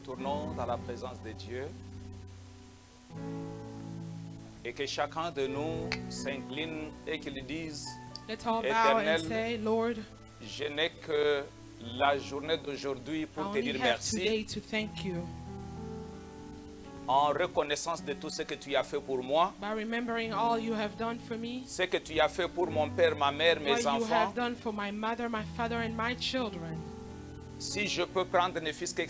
retournons dans la présence de Dieu et que chacun de nous s'incline et qu'il dise: Let's all bow Éternel, and say, Lord, je n'ai que la journée d'aujourd'hui I pour te only dire have today merci, to thank you. en reconnaissance de tout ce que tu as fait pour moi, By remembering all you have done for me, ce que tu as fait pour mon père, ma mère, what mes you enfants. have done for my mother, my father, and my children. Si je peux prendre ne fût-ce que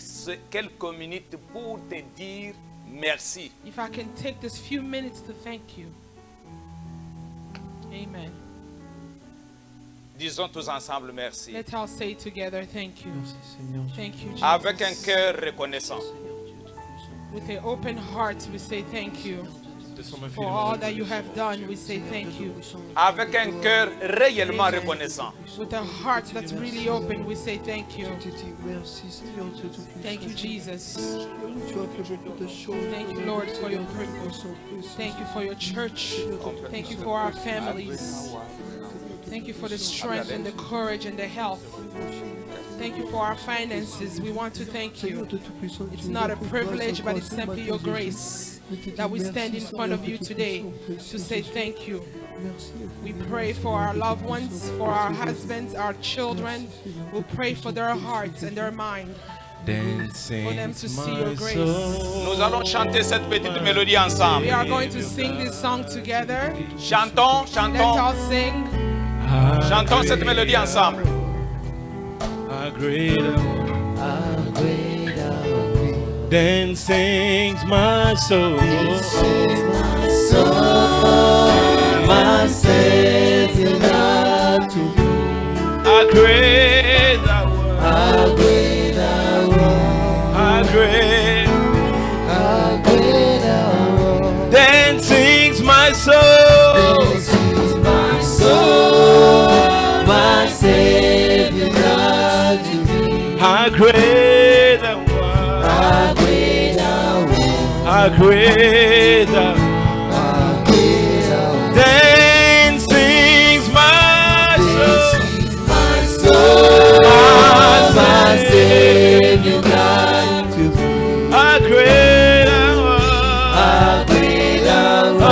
quelques minutes pour te dire merci. If I can take this few minutes to thank you. Amen. Disons tous ensemble merci. Let's all say together, thank you. Merci Seigneur. Thank you, Jesus. Avec un cœur reconnaissant. With an open heart, we say thank you. For all that you have done, we say thank you. Avec un cœur réellement reconnaissant. With a heart that's really open, we say thank you. Je te dis merci Seigneur Dieu Tout-Puissant. Thank you, Jesus. Tu as fait beaucoup de choses. Thank you, Lord, for your purpose. Thank you for your church. Thank you for our families. Thank you for the strength and the courage and the health. Thank you for our finances. We want to thank you. It's not a privilege, but it's simply your grace that we stand in front of you today to say thank you. We pray for our loved ones, for our husbands, our children. We pray for their hearts and their mind, for them to see your grace. Nous allons chanter cette petite mélodie ensemble. We are going to sing this song together. Chantons, Let's chantons, all sing. chantons cette mélodie ensemble. Then sings my soul, My Savior God to you. how great thou art, How great thou art, how great. how great thou art. Then sings my soul, This is my soul, my Savior God to thee. how great thou art, How great thou art, how great thou art. how great thou art. Then sings my soul, This is my soul, my Savior God to thee. how great thou art, How great thou art,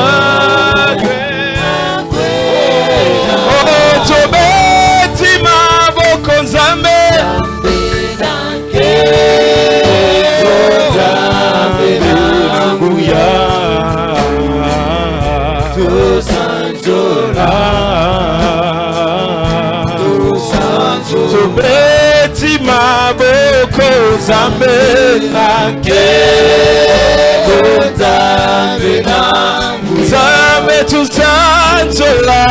how great. how great thou art. Oh, tobeti maboko nzambe. Tobeti maboko nzambe nake nzambe tusanzola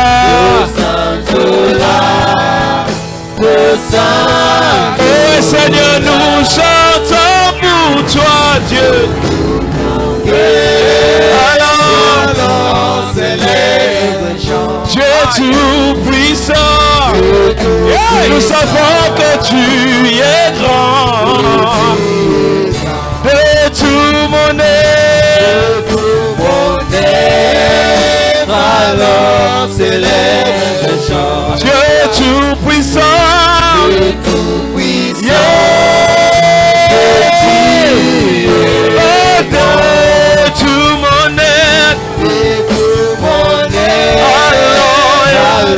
Oh Seigneur, nous chantons pour toi, Dieu. Alors, Dieu tout-puissant, nous savons que tu es grand. De tout mon être, alors s'élève le chant. Dieu tout-puissant, de tout mon être,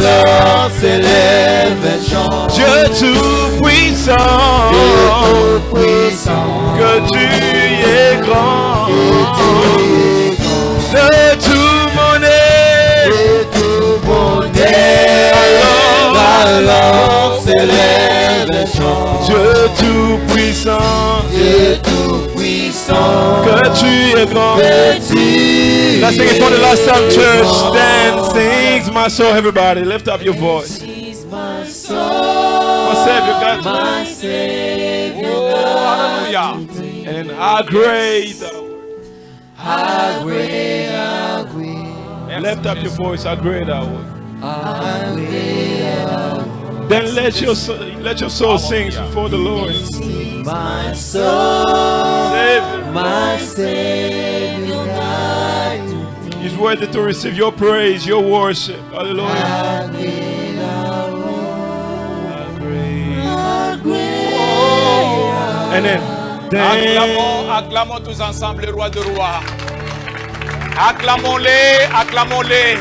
alors s'élève le chant. Dieu tout-puissant, que tu es grand. De tout mon être, alors s'élève le chant. Dieu tout-puissant, que tu es grand. Let's sing it for the last time, church. Then sings my soul. Everybody, lift up your voice. My Savior God. Oh, hallelujah. And how great thou art. Lift up your voice, how great thou art. Then let your soul sing before the Lord. My soul, Savior, my Savior God to thee. He's worthy to receive your praise, your worship. Hallelujah. How great thou art, How great. how great thou art. And then Acclamons, acclamons tous ensemble le roi de rois. Acclamons-les, acclamons-les.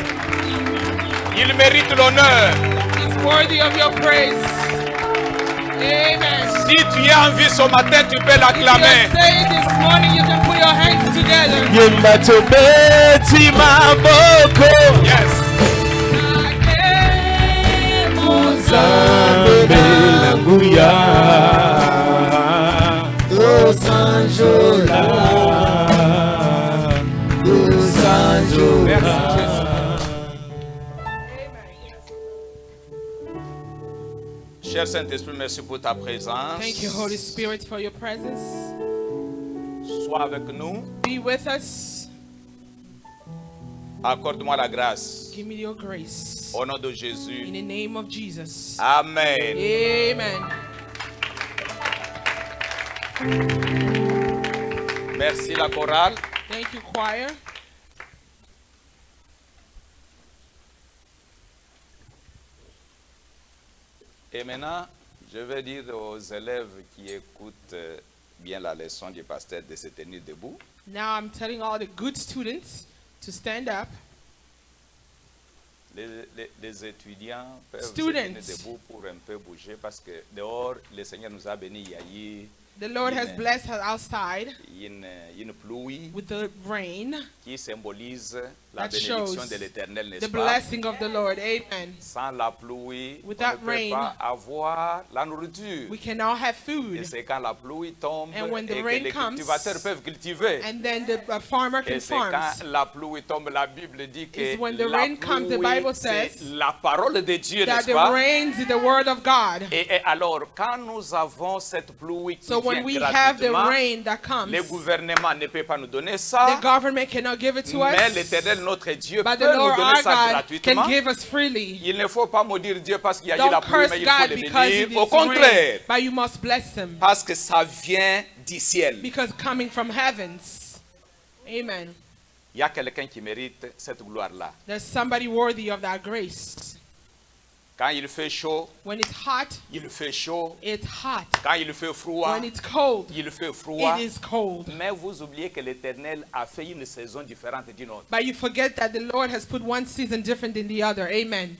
Il mérite l'honneur. He's worthy of your praise. Amen. Si tu es en vie ce matin, tu peux If l'acclamer. you're saved this morning, you can put your hands together. Yemba tobeti maboko. Yes. Zambe languya. Dosanjola, Merci Dosanjola. Jésus. Cher Saint-Esprit, merci pour ta présence. Thank you, Holy Spirit, for your presence. Sois avec nous. Be with us. Accorde-moi la grâce. Give me your grace. Au nom de In Jésus. the name of Jesus. Amen. Amen. Merci la chorale. Thank you, choir. Et maintenant, je vais dire aux élèves qui écoutent bien la leçon du pasteur de se tenir debout. Now I'm telling all the good students to stand up. Les étudiants peuvent Students. se tenir debout pour un peu bouger parce que dehors, le Seigneur nous a bénis. Il y a eu The Lord has blessed us outside une pluie with the rain, qui symbolise la That bénédiction shows de l'Éternel, n'est-ce the pas? blessing of the Lord. Amen. Sans la pluie, Without on ne peut rain, pas avoir la nourriture. We can now have Et food. c'est quand la pluie tombe And when the et que rain les comes, cultivateurs peuvent cultiver. And then the farmer Et can c'est quand farm. la pluie tombe, la Bible dit que Is when the la rain comes, the pluie, Bible c'est says la parole de Dieu, That n'est-ce the pas? rains is the word of God. Et alors, quand nous avons cette pluie qui So when vient we have the gratuitement, rain that comes, le gouvernement ne peut pas nous donner the ça, government cannot give it to mais us, l'Éternel, notre Dieu, but peut the nous Lord donner our ça God gratuitement. can give us freely. Il ne faut pas maudire Dieu parce qu'il y a eu Don't la pluie, curse mais il faut God le because bénir. it Au is rain, contraire, but you must bless Him parce que ça vient du ciel. because coming from heavens. Amen. Il y a quelqu'un qui mérite cette gloire-là. There's somebody worthy of that grace. Quand il fait chaud, When it's hot, il fait chaud. it's hot. Quand il fait froid, When it's cold, il fait froid. it is cold. Mais vous oubliez que l'Éternel a fait une saison différente d'une autre. But you forget that the Lord has put one season different than the other. Amen.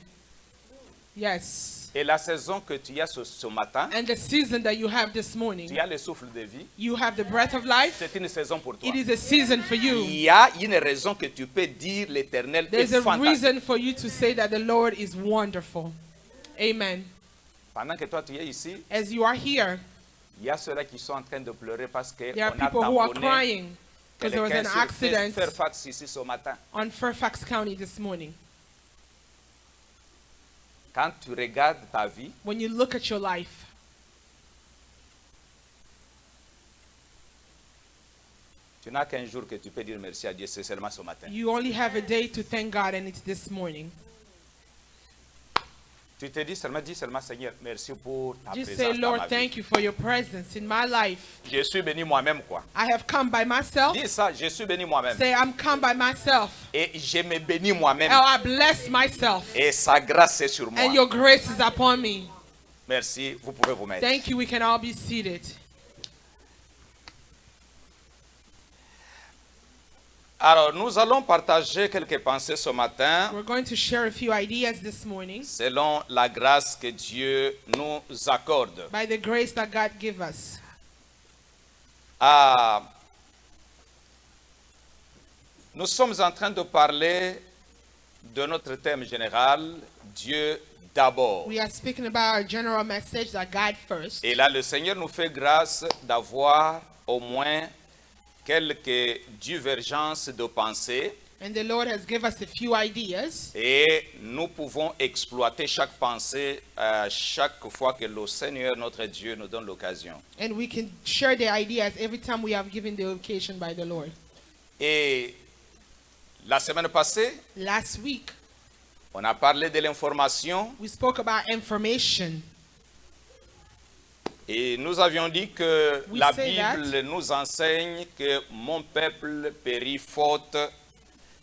Yes. Et la saison que tu as ce matin, And the season that you have this morning, tu as le souffle de vie, you have the breath of life. c'est une saison pour toi. It is a season for you. Il y a une raison que tu peux dire l'Éternel est There's a fantastique. reason for you to say that the Lord is wonderful. Amen. Pendant que toi tu es ici, As you are here, il y a ceux-là qui sont en train de pleurer parce que there are on a people who are tamponné crying because there was quelqu'un an sur accident Fairfax ici ce matin. on Fairfax County this morning. Quand tu regardes ta vie, When you look at your life, tu n'as qu'un jour que tu peux dire merci à Dieu, c'est seulement ce matin. you only have a day to thank God, and it's this morning. Tu te dis seulement Seigneur, merci pour ta Just présence say, dans ma Lord, vie. thank you for your presence in my life. Je suis béni moi-même quoi. I have come by myself. Dis ça, je suis béni moi-même. Say, I'm come by myself. Et je me bénis moi-même. Oh, I bless myself. Et sa grâce est sur moi. And your grace is upon me. Merci, vous pouvez vous mettre. Thank you. We can all be seated. Alors, nous allons partager quelques pensées ce matin We're going to share a few ideas this morning selon la grâce que Dieu nous accorde. by the grace that God gives us. Nous sommes en train de parler de notre thème général, Dieu d'abord. We are speaking about our general message that God first. Et là, le Seigneur nous fait grâce d'avoir au moins quelques divergences de pensée And the Lord has given us a few ideas. et nous pouvons exploiter chaque pensée chaque fois que le Seigneur, notre Dieu, nous donne l'occasion. And we can share the ideas every time we have given the occasion by the Lord. Et la semaine passée, Last week, on a parlé de l'information we spoke about information. et nous avions dit que We la say Bible nous enseigne que mon peuple périt faute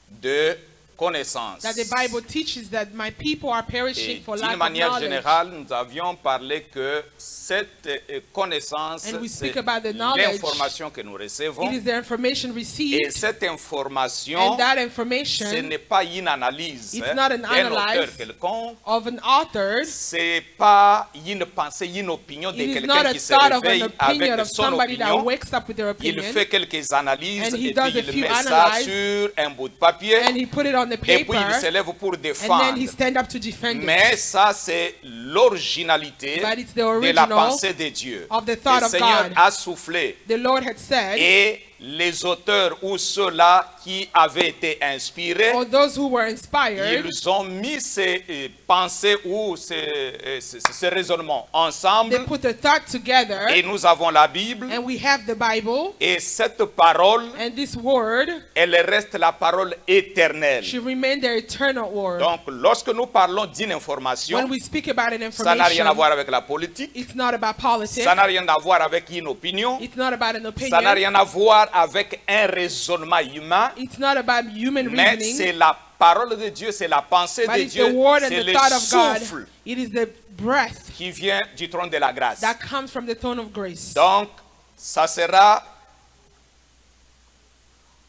de connaissance. That the Bible teaches that my people are perishing Et for d'une lack of manière knowledge. générale, nous avions parlé que cette connaissance, And we c'est speak about the knowledge. l'information que nous recevons. It is the information Et received, cette information, and that ce information n'est pas une analyse It's not an d'un auteur analyse quelconque. of an author. C'est pas une pensée, une opinion de It is not quelqu'un a qui se thought of réveille an opinion avec of son somebody that opinion. wakes up with their Il opinion, fait quelques analyses And he et does puis a il few met ça analyses, sur un bout de papier and he put it on the et puis il paper, se lève pour and then défendre. he stand up to defend it. Mais ça, c'est l'originalité But it's the de la original pensée de Dieu. of the thought Le of Seigneur God. a soufflé The Lord had said, et les auteurs ou ceux-là qui avaient été inspirés, or those who were inspired, ils ont mis ces pensées ou ces raisonnements ensemble they put the thought together, et nous avons la Bible and we have the Bible, et cette parole, and this word elle reste la parole éternelle. should remain the eternal word. Donc lorsque nous parlons d'une information, When we speak about an ça n'a rien à information, voir avec la politique, it's not about politics, ça n'a rien à voir avec une opinion, it's not about an ça n'a opinion, rien à voir avec un raisonnement humain, it's not about human mais reasoning, c'est la parole de Dieu, c'est la pensée but de it's the Dieu, word and c'est the le thought of God. souffle It is the breath qui vient du trône de la grâce. that comes from the throne of grace. Donc, ça sera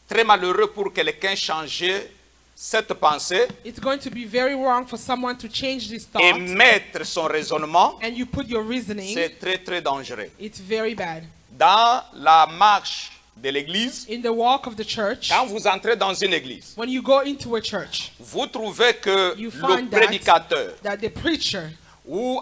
très malheureux pour quelqu'un changer cette pensée It's going to be very wrong for someone to change this et thought, mettre son raisonnement. and you put your reasoning, C'est très très dangereux. it's very bad. Dans la marche de l'église, In the walk of the church, quand vous entrez dans une église, when you go into a church, vous trouvez que you le find prédicateur that the preacher ou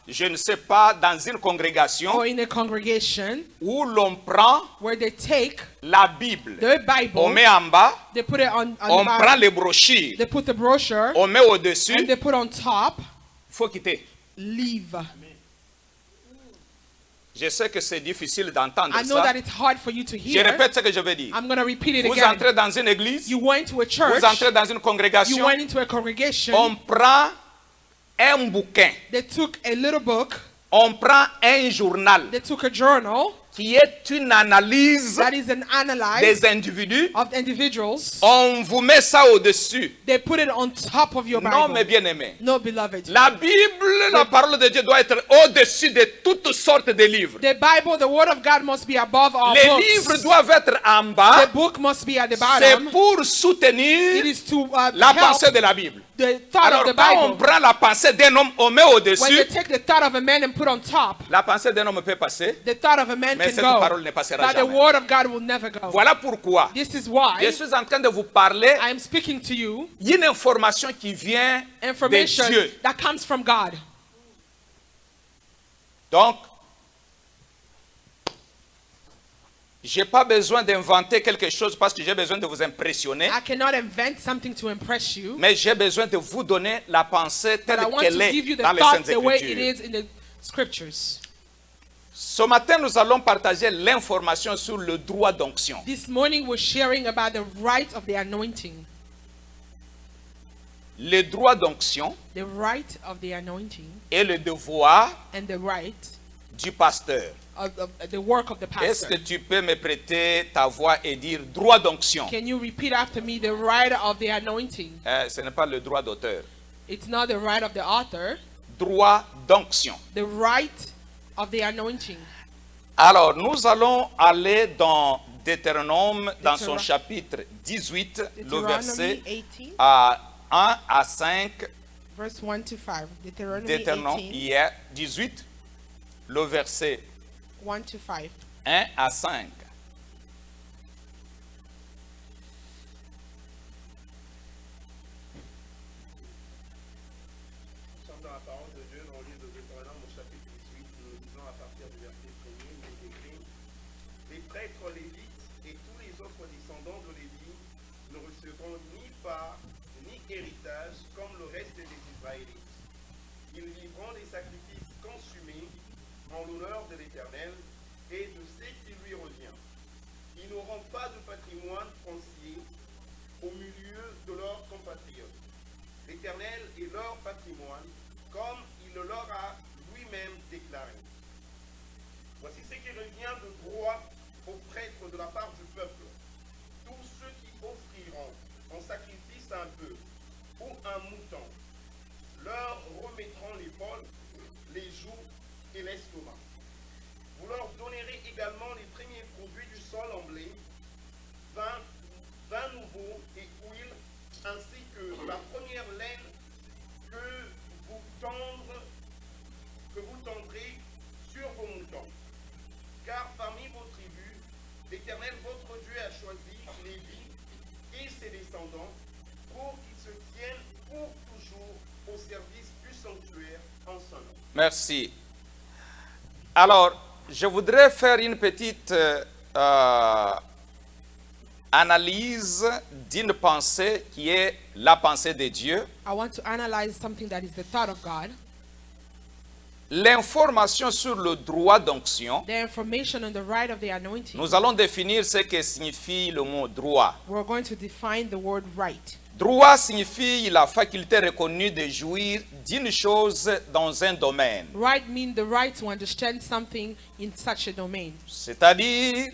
je ne sais pas, dans une congrégation or in a congregation où l'on prend where they take la Bible, the on Bible, met en bas, they put it on on the prend bottom, les brochures, they put the brochure, on met au-dessus, and il they put on top, faut quitter. leave. Je sais que c'est difficile d'entendre I know ça. that it's hard for you to Je hear. répète ce que je veux dire. I'm going to repeat it Vous again. entrez dans une église, You went to a church, vous entrez dans une you congrégation, went into a congregation, on prend un bouquin, they took a little book, on prend un journal they took a journal qui est une analyse that is an analyze des individus. of individuals. On vous met ça au-dessus. They put it on top of your Non, mes Bible. bien-aimés. No, beloved. La Bible, la parole de Dieu doit être au-dessus de toutes sortes de livres. The Bible, the Word of God must be above all Les books. livres doivent être en bas. The book must be at the C'est bottom. pour It soutenir is to la help pensée de la Bible. the thought Alors, of the quand on Bible. prend la pensée d'un homme, on met When au-dessus. they take the thought of a man and put on top, La pensée d'un homme peut passer, the thought of a man mais can cette go, parole ne passera but the jamais. Word of God will never go. Voilà pourquoi This is je why suis en train de vous parler I am speaking to you d'une information qui vient de information Dieu. that comes from God. Donc, je n'ai pas besoin d'inventer quelque chose parce que j'ai besoin de vous impressionner, I cannot invent something to impress you, mais j'ai besoin de vous donner la pensée but telle I want qu'elle to give you est the dans les thought Saintes the way it Écritures. is in the Scriptures. Ce matin, nous allons partager l'information sur le droit d'onction. This morning we're sharing about the right of the anointing. Le droit d'onction The right of the anointing et le devoir and the right du pasteur. of the work of the Est-ce que pastor. tu peux me prêter ta voix et dire droit d'onction? Can you repeat after me the right of the anointing? Ce n'est pas le droit d'auteur. It's not the right of the author, Droit d'onction. the right of the anointing. Alors, nous allons aller dans Deutéronome, dans son Deutéronome. chapitre 18, le Deuteronomy verset 18, à 1 à 5. verse 1 to 5. Deuteronomy Deutéronome 18, hier, 18, le verset 1 to 5. 1 à 5. Nous sommes dans la parole de Dieu dans le livre de Deutéronome au chapitre 18, nous lisons à partir du verset 1er, il est écrit: Les prêtres lévites et tous les autres descendants de Lévi ne recevront ni part ni héritage comme le reste des Israélites. Ils vivront des sacrifices consumés en l'honneur de l'Éternel et de ce qui lui revient. Ils n'auront pas de patrimoine foncier au milieu de leurs compatriotes. L'Éternel est leur patrimoine, comme il le leur a lui-même déclaré. Voici ce qui revient de droit aux prêtres de la part du peuple. Tous ceux qui offriront en sacrifice un peu, ou un mouton, leur remettront l'épaule, les joues et l'estomac. Vous leur donnerez également les premiers produits du sol en blé, vin nouveau et huile, ainsi que la première laine que vous tendrez sur vos moutons. Car parmi vos tribus, l'Éternel votre Dieu a choisi Lévi et ses descendants pour qu'ils se tiennent pour toujours au service du sanctuaire en son nom. Merci. Alors, je voudrais faire une petite analyse d'une pensée qui est la pensée de Dieu. I want to analyze something that is the thought of God. L'information sur le droit d'onction. The information on the right of the anointing. Nous allons définir ce que signifie le mot droit. We're going to define the word right. Droit signifie la faculté reconnue de jouir d'une chose dans un domaine. Right means the right to understand something in such a domain. C'est-à-dire,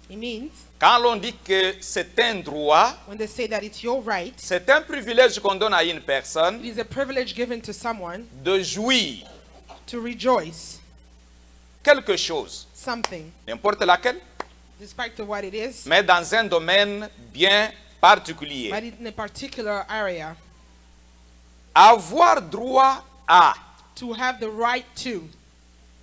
It means quand l'on dit que c'est un droit, when they say that it's your right, c'est un privilège qu'on donne à une personne it is a privilege given to someone de jouir to rejoice quelque chose, something, n'importe laquelle, despite of what it is, mais dans un domaine bien particulier. but in a particular area. Avoir droit à To have the right to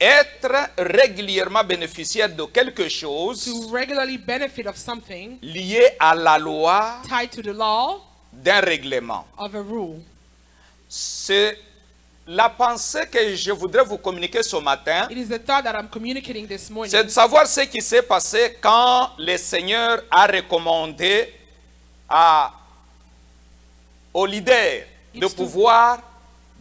être régulièrement bénéficiaire de quelque chose regularly benefit of something lié à la loi tied to the law d'un règlement. of a rule. C'est la pensée que je voudrais vous communiquer ce matin. It is the thought that I'm communicating this C'est morning. de savoir ce qui s'est passé quand le Seigneur a recommandé aux leaders de It's to- pouvoir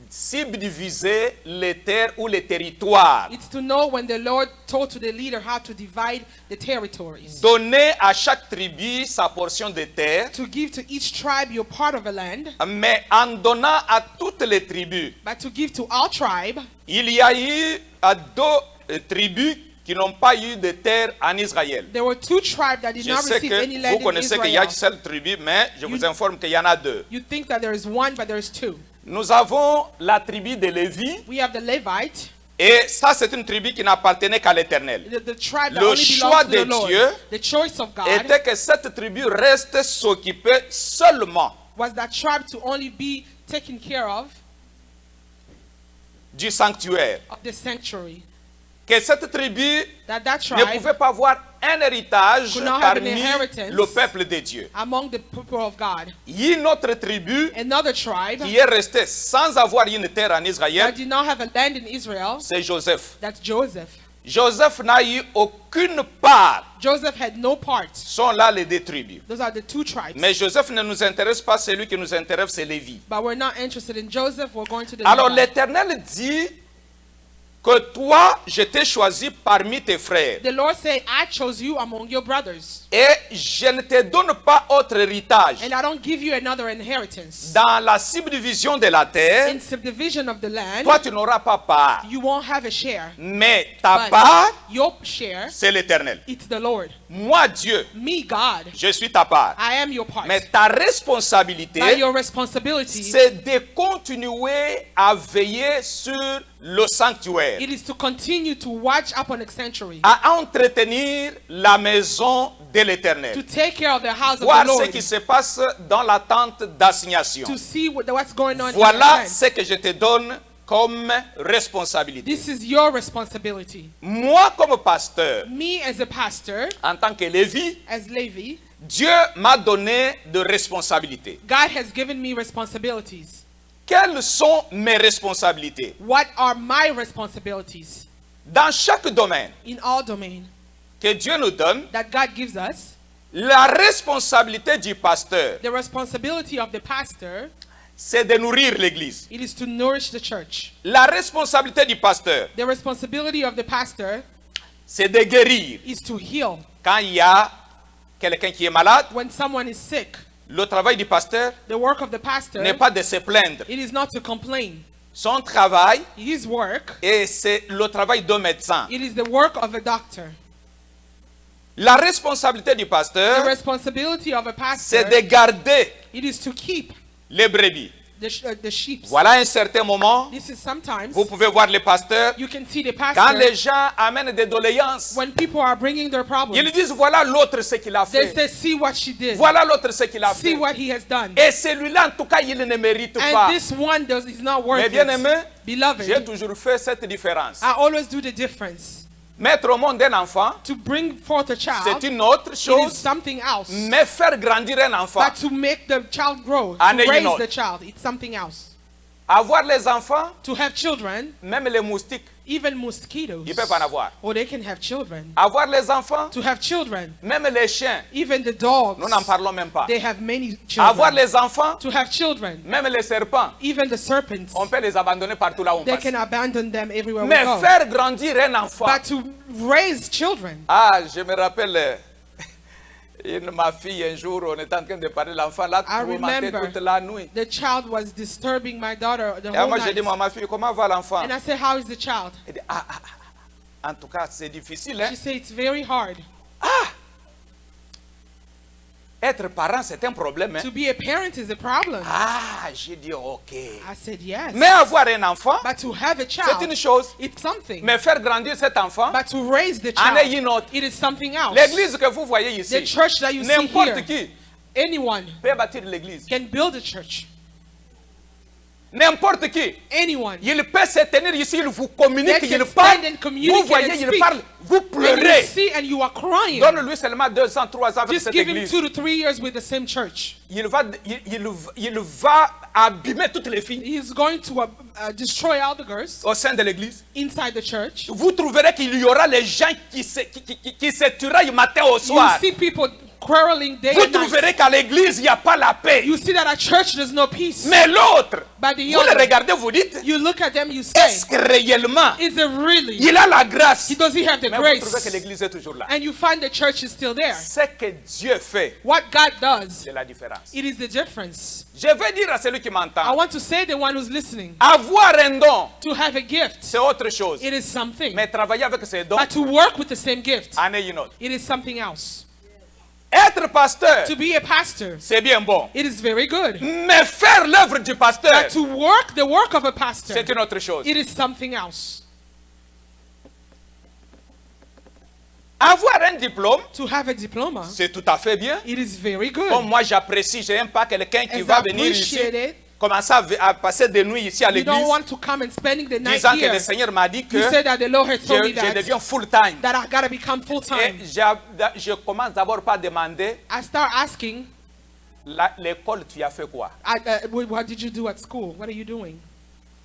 subdiviser les terres ou les territoires. It's to know when the Lord told to the leader how to divide the territories. Donner à chaque tribu sa portion de terre, To give to each tribe your part of a land, mais en donnant à toutes les tribus. but to give to all tribe. Il y a eu deux tribus qui n'ont pas eu de terre en Israël. There were two tribes that did Je not sais receive any que land vous in connaissez qu'il y a une Israel. seule tribu, mais je vous You- informe qu'il y en a deux. You think that there is one, but there is two. Nous avons la tribu de Lévi, We have the Levite, et ça c'est une tribu qui n'appartenait qu'à l'Éternel. the tribe that Le only choix belongs to the de Lord. Dieu The choice of God Était que cette tribu reste s'occuper seulement was that tribe to only be taken care of du sanctuaire. the sanctuary. Que cette tribu That ne tribe pouvait pas avoir un héritage could not have an parmi inheritance le peuple de Dieu. among the people of God. Il y a une autre tribu Another tribe qui est restée sans avoir une terre en that Israël, did not have a land in Israel, c'est Joseph. that's Joseph. Joseph n'a eu aucune part. Joseph had no part. Sont là les deux tribus. Those are the two tribes. Mais Joseph ne nous intéresse pas, celui qui nous intéresse, c'est Lévi. But we're not interested in Joseph. We're going to the Alors Levite. l'Éternel dit que toi, je t'ai choisi parmi tes frères. The Lord said, I chose you among your brothers. Et je ne te donne pas autre héritage. And I don't give you another inheritance. Dans la subdivision de la terre, In subdivision of the land, toi, tu n'auras pas part. you won't have a share. Mais ta But part, your share, c'est l'Éternel. it's the Lord. Moi, Dieu, Me, God, je suis ta part. I am your part. Mais ta responsabilité, But your responsibility, c'est de continuer à veiller sur le sanctuaire, it is to continue to watch upon the sanctuary, à entretenir la maison de to l'Éternel, take care of the house of voir the ce Lord, qui se passe dans la tente d'assignation. to see what's going on in Voilà the ce que je te donne comme responsabilité. This is your responsibility. Moi, comme pasteur, Me as a pastor, en tant que Lévi, as Levi, Dieu m'a donné de responsabilités. God has given me responsibilities. Quelles sont mes responsabilités? What are my responsibilities Dans chaque domaine in all domain que Dieu nous donne, that God gives us? la responsabilité du pasteur, The responsibility of the pastor, c'est de nourrir l'église. it is to nourish the church. La responsabilité du pasteur, The responsibility of the pastor c'est de guérir. is to heal. Quand il y a quelqu'un qui est malade, When someone is sick, le travail du pasteur the work of the pastor, n'est pas de se plaindre. it is not to complain. Son travail, His work, et c'est le travail d'un médecin. it is the work of a doctor. La responsabilité du The pasteur, responsibility of a c'est pastor, de garder it is to keep les brebis. the sheep. Voilà un certain moment, This is sometimes vous pouvez voir les pasteurs, you can see the quand pastor les gens amènent des doléances, when people are bringing their problems. ils disent voilà l'autre ce qu'il a They fait. say, see what she did. Voilà l'autre ce qu'il a See fait. what he has done. Et celui-là, en tout cas, il ne mérite pas. And this one is not worth Mais bien aimé, it. Beloved, j'ai toujours fait cette différence. I always do the difference. Mettre au monde un enfant, To bring forth a c'est child, une autre it is chose. something else. Mais faire grandir un enfant, But to make the child grow, And to you raise know. the child, it's something else. avoir les enfants, To have children, même les moustiques, even mosquitoes, ils peuvent en avoir. or they can have children. Avoir les enfants, To have children, même les chiens, even the dogs, nous n'en parlons même pas. they have many Avoir children. les enfants, To have children, même les serpents, even the serpents, on peut les abandonner partout là où on they passe. can abandon them everywhere we Mais go. faire grandir un enfant. But to raise children, Ah, je me rappelle ma fille un jour, on était en train de parler de l'enfant là, I tourmenté remember toute la nuit. the child was disturbing my daughter the Et whole moi j'ai night. dit, ma fille, comment va l'enfant? And I said, how is the child? Elle dit, en tout cas, c'est difficile. Hein? She said, it's very hard. Être parent, c'est un problème. Hein? To be a parent is a problem. Ah, j'ai dit, ok. I said, yes. Mais avoir un enfant, But to have a c'est une child, chose. it's something. Mais faire grandir cet enfant, But to raise the en est child, une autre. it is something else. L'église que vous voyez The ici, church that you see n'importe here, qui anyone peut bâtir l'église. can build a church. N'importe qui. Anyone. Il peut se tenir ici, il vous communique, They il can parle. stand and communicate Vous voyez, and il speak. parle, vous And you pleurez. see and you are crying. Donne-lui seulement 2 ans, 3 ans avec Just cette give him église. 2 to 3 years with the same church. Il va abîmer toutes les filles He's going to destroy all the girls au sein de l'église. inside the church. Vous trouverez qu'il y aura les gens qui se tiraillent matin au You soir. see people quarreling day Vous and night. trouverez qu'à l'église, il n'y a pas la paix. You see that at church there's no peace. Mais l'autre, But the vous le other, regardez, vous dites, you look at them, you say, est-ce que réellement, is it really? il a la grâce? Does he have the Mais vous trouvez que grace? l'église est toujours là. And you find the church is still there. Ce que Dieu fait, What God does, c'est la différence. it is the difference. Je vais dire à celui qui I m'entend, want to say the one who's listening, avoir un don, to have a gift, c'est autre chose. it is something. Mais travailler avec ces dons, But to work with the same gift, en est une autre. it is something else. Être pasteur, To be a pastor, c'est bien bon. it is very good. Mais faire l'œuvre du pasteur, But to work the work of a pastor, c'est une autre chose. it is something else. Avoir un diplôme, To have a diploma, c'est tout à fait bien. it is very good. Comme moi, j'apprécie, je n'aime pas quelqu'un qui As va I venir ici, appreciate it, commencer à passer des nuits ici à you don't l'église, want to come and spending the night disant que here. le Seigneur m'a dit que You said that the Lord has told me je deviens that, full time. that I gotta become full Et time. je commence d'abord par demander, I start asking, l'école, tu as fait quoi? what did you do at school? What are you doing?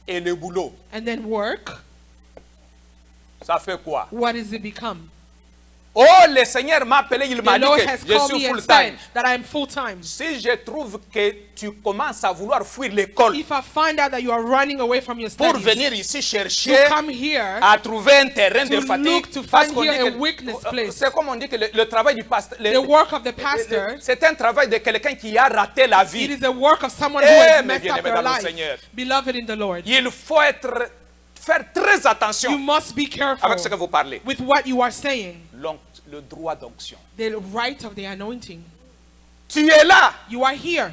Et le boulot, And then work, ça fait quoi? what does it become? Oh, le Seigneur m'a appelé, il m'a The dit Lord que has je called suis me full and said time. that I am full time. Si je trouve que tu commences à vouloir fuir l'école If I find out that you are running away from your pour studies, venir ici to chercher come here, à trouver un terrain de to fatigue, look to parce find qu'on dit here a que weakness place. c'est comme on dit que le travail du pasteur, the work of the pastor, c'est un travail de quelqu'un qui a raté la it vie. is the work of someone who Eh, has mes messed bien-aimés up their dans le life. Seigneur. Beloved in the Lord, Il faut faire très you attention must be careful avec ce que vous parlez. with what you are saying. Le droit d'onction. The right of the anointing. Tu es là, You are here.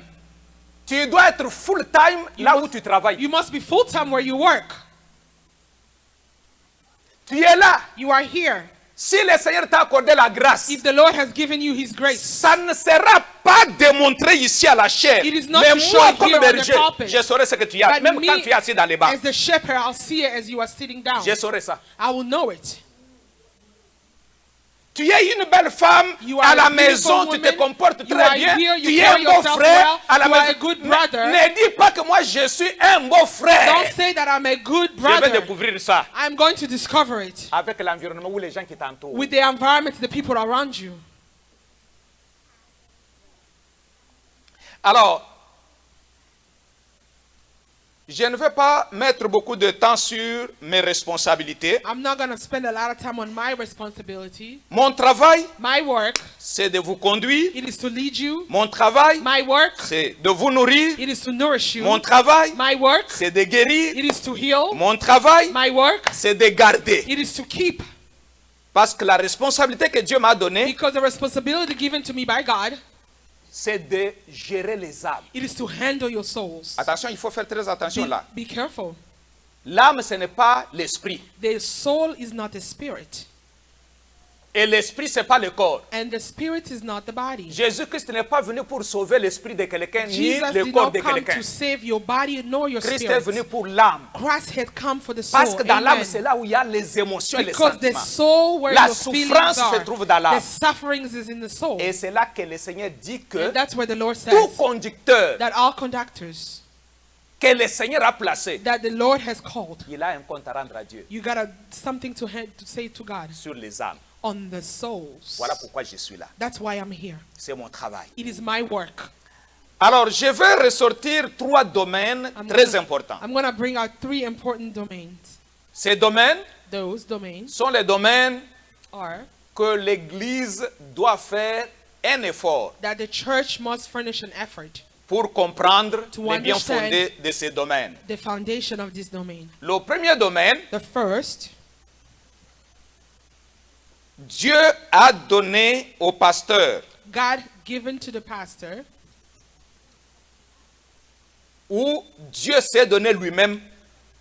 tu dois être full time là où tu travailles. You must be full time where you work. Tu es là. You are here. Si le Seigneur t'a accordé la grâce, If the Lord has given you His grace, ça ne sera pas démontré ici à la chair. It is not Mais to show moi, it comme here on the berger, pulpit. je saurai ce que tu as. but Même me, quand tu es assis dans les bancs, as the shepherd, I'll see it as you are sitting down. je saurai ça. I will know it. Tu es une belle femme You à are la a beautiful maison, tu te woman. comportes You très are bien. here, you Tu es carry un beau yourself frère well. à la You are maison. a good brother. Ne dis pas que moi je suis un beau frère. Don't say that I'm a good Je vais brother. découvrir ça I'm going to discover it avec l'environnement ou les gens qui t'entourent. with the environment, the people around you. Alors, je ne vais pas mettre beaucoup de temps sur mes responsabilités. I'm not going to spend a lot of time on my responsibility. Mon travail, My work, c'est de vous conduire. it is to lead you. Mon travail, My work, c'est de vous nourrir. it is to nourish you. Mon travail, My work, c'est de guérir. it is to heal. Mon travail, My work, c'est de garder. it is to keep. Parce que la responsabilité que Dieu m'a donnée, Because the responsibility given to me by God, c'est de gérer les âmes. It is to handle your souls. Attention, il faut faire très attention là. Be careful. L'âme, ce n'est pas l'esprit. The soul is not the spirit. Et l'esprit, ce n'est pas le corps. And the spirit is not the body. Jésus-Christ n'est pas venu pour sauver l'esprit de quelqu'un, ni Jesus le did corps not de come quelqu'un. to save your body nor your Christ est spirit. venu pour l'âme. Christ had come for the soul. Parce que dans l'âme, Amen. c'est là où il y a les émotions et les Because the sentiments. soul where La your feelings souffrance se are, trouve dans l'âme. the sufferings is in the soul. Et c'est là que le Seigneur dit que And that's where the Lord tout says conducteur that all conductors que le Seigneur a placé, that the Lord has called, il a un compte à rendre à Dieu you got something to say to God sur les âmes. on the souls. Voilà pourquoi je suis là. That's why I'm here. C'est mon travail. It is my work. Alors, je vais ressortir 3 domaines très importants. I'm going to bring out 3 important domains. Ces domaines Those domains sont les domaines are que l'Église doit faire un effort that the church must furnish an effort, pour comprendre To les bien understand fondés de ces domaines. the foundation of this domain. Le premier domaine, The first, Dieu a donné au pasteur God given to the pastor, ou Dieu s'est donné lui-même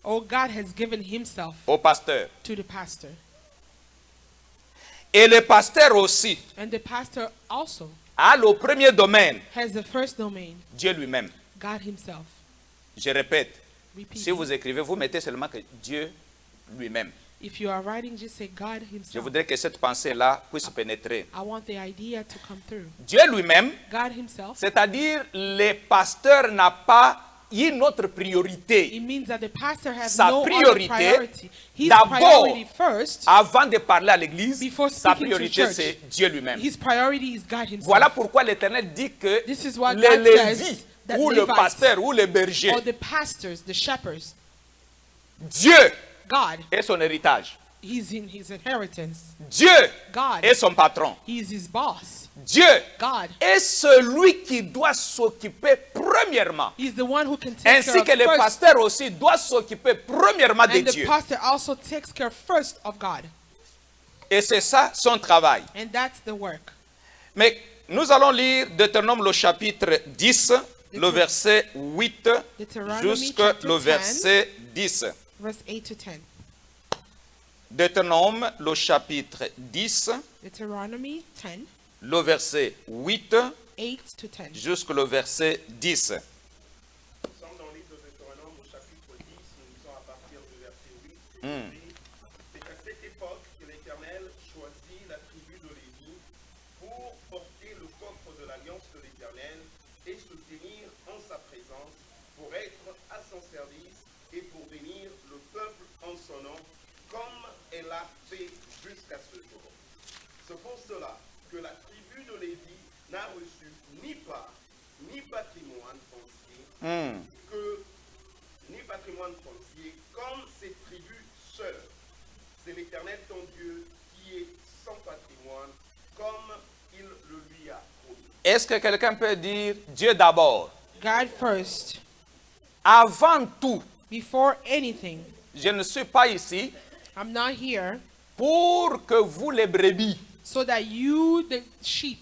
or God has given himself au pasteur. to the pastor. Et le pasteur aussi And the pastor also a le premier domaine, has the first domain, Dieu lui-même. God himself. Je répète, Repeat. si vous écrivez, vous mettez seulement que Dieu lui-même. If you are writing, just say God Je himself. voudrais que cette pensée-là puisse pénétrer. I want the idea to come through. Dieu lui-même, God himself. c'est-à-dire le pasteur n'a pas une autre priorité It means that the pastor has Sa no other priorité, priority. His d'abord, priority first, avant de parler à l'église. Before Sa speaking to priorité, church. c'est Dieu lui-même. his priority is God himself. Voilà pourquoi l'Éternel dit que This is what les God Lévites, says, that ou le Levites, pasteur, ou le berger, or the pastors, the shepherds, Dieu God, est son héritage. he's in his inheritance. Dieu God, est son patron. he's his boss. Dieu God, est celui qui doit s'occuper premièrement. he's the one who can take Ainsi care que of le first. pasteur aussi doit s'occuper premièrement de And the Dieu. pastor also takes care first of God. Et c'est ça son travail. And that's the work. Mais nous allons lire Deutéronome le chapitre 10, le verset 8 Deutéronomy jusqu'au chapter verset 10. Verse 8 to 10. Deutéronome le chapitre 10, Deuteronomy 10, le verset 8 8 to 10. jusqu'au verset 10. Nous sommes dans le livre de Deutéronome au chapitre 10, nous lisons à partir du verset 8. Et il dit, c'est à cette époque que l'Éternel choisit la tribu de Lévi pour porter le coffre de l'alliance de l'Éternel et se tenir en sa présence, pour être à son service et pour bénir le peuple en son nom, comme elle a fait jusqu'à ce jour. C'est pour cela que la tribu de Lévi n'a reçu ni part, ni patrimoine foncier, ni patrimoine foncier, comme ses tribus seules. C'est l'Éternel ton Dieu qui est sans patrimoine, comme il le lui a promis. Est-ce que quelqu'un peut dire Dieu d'abord? God first. Avant tout, Before anything, je ne suis pas ici I'm not here pour que vous les brebis, so that you, the sheep,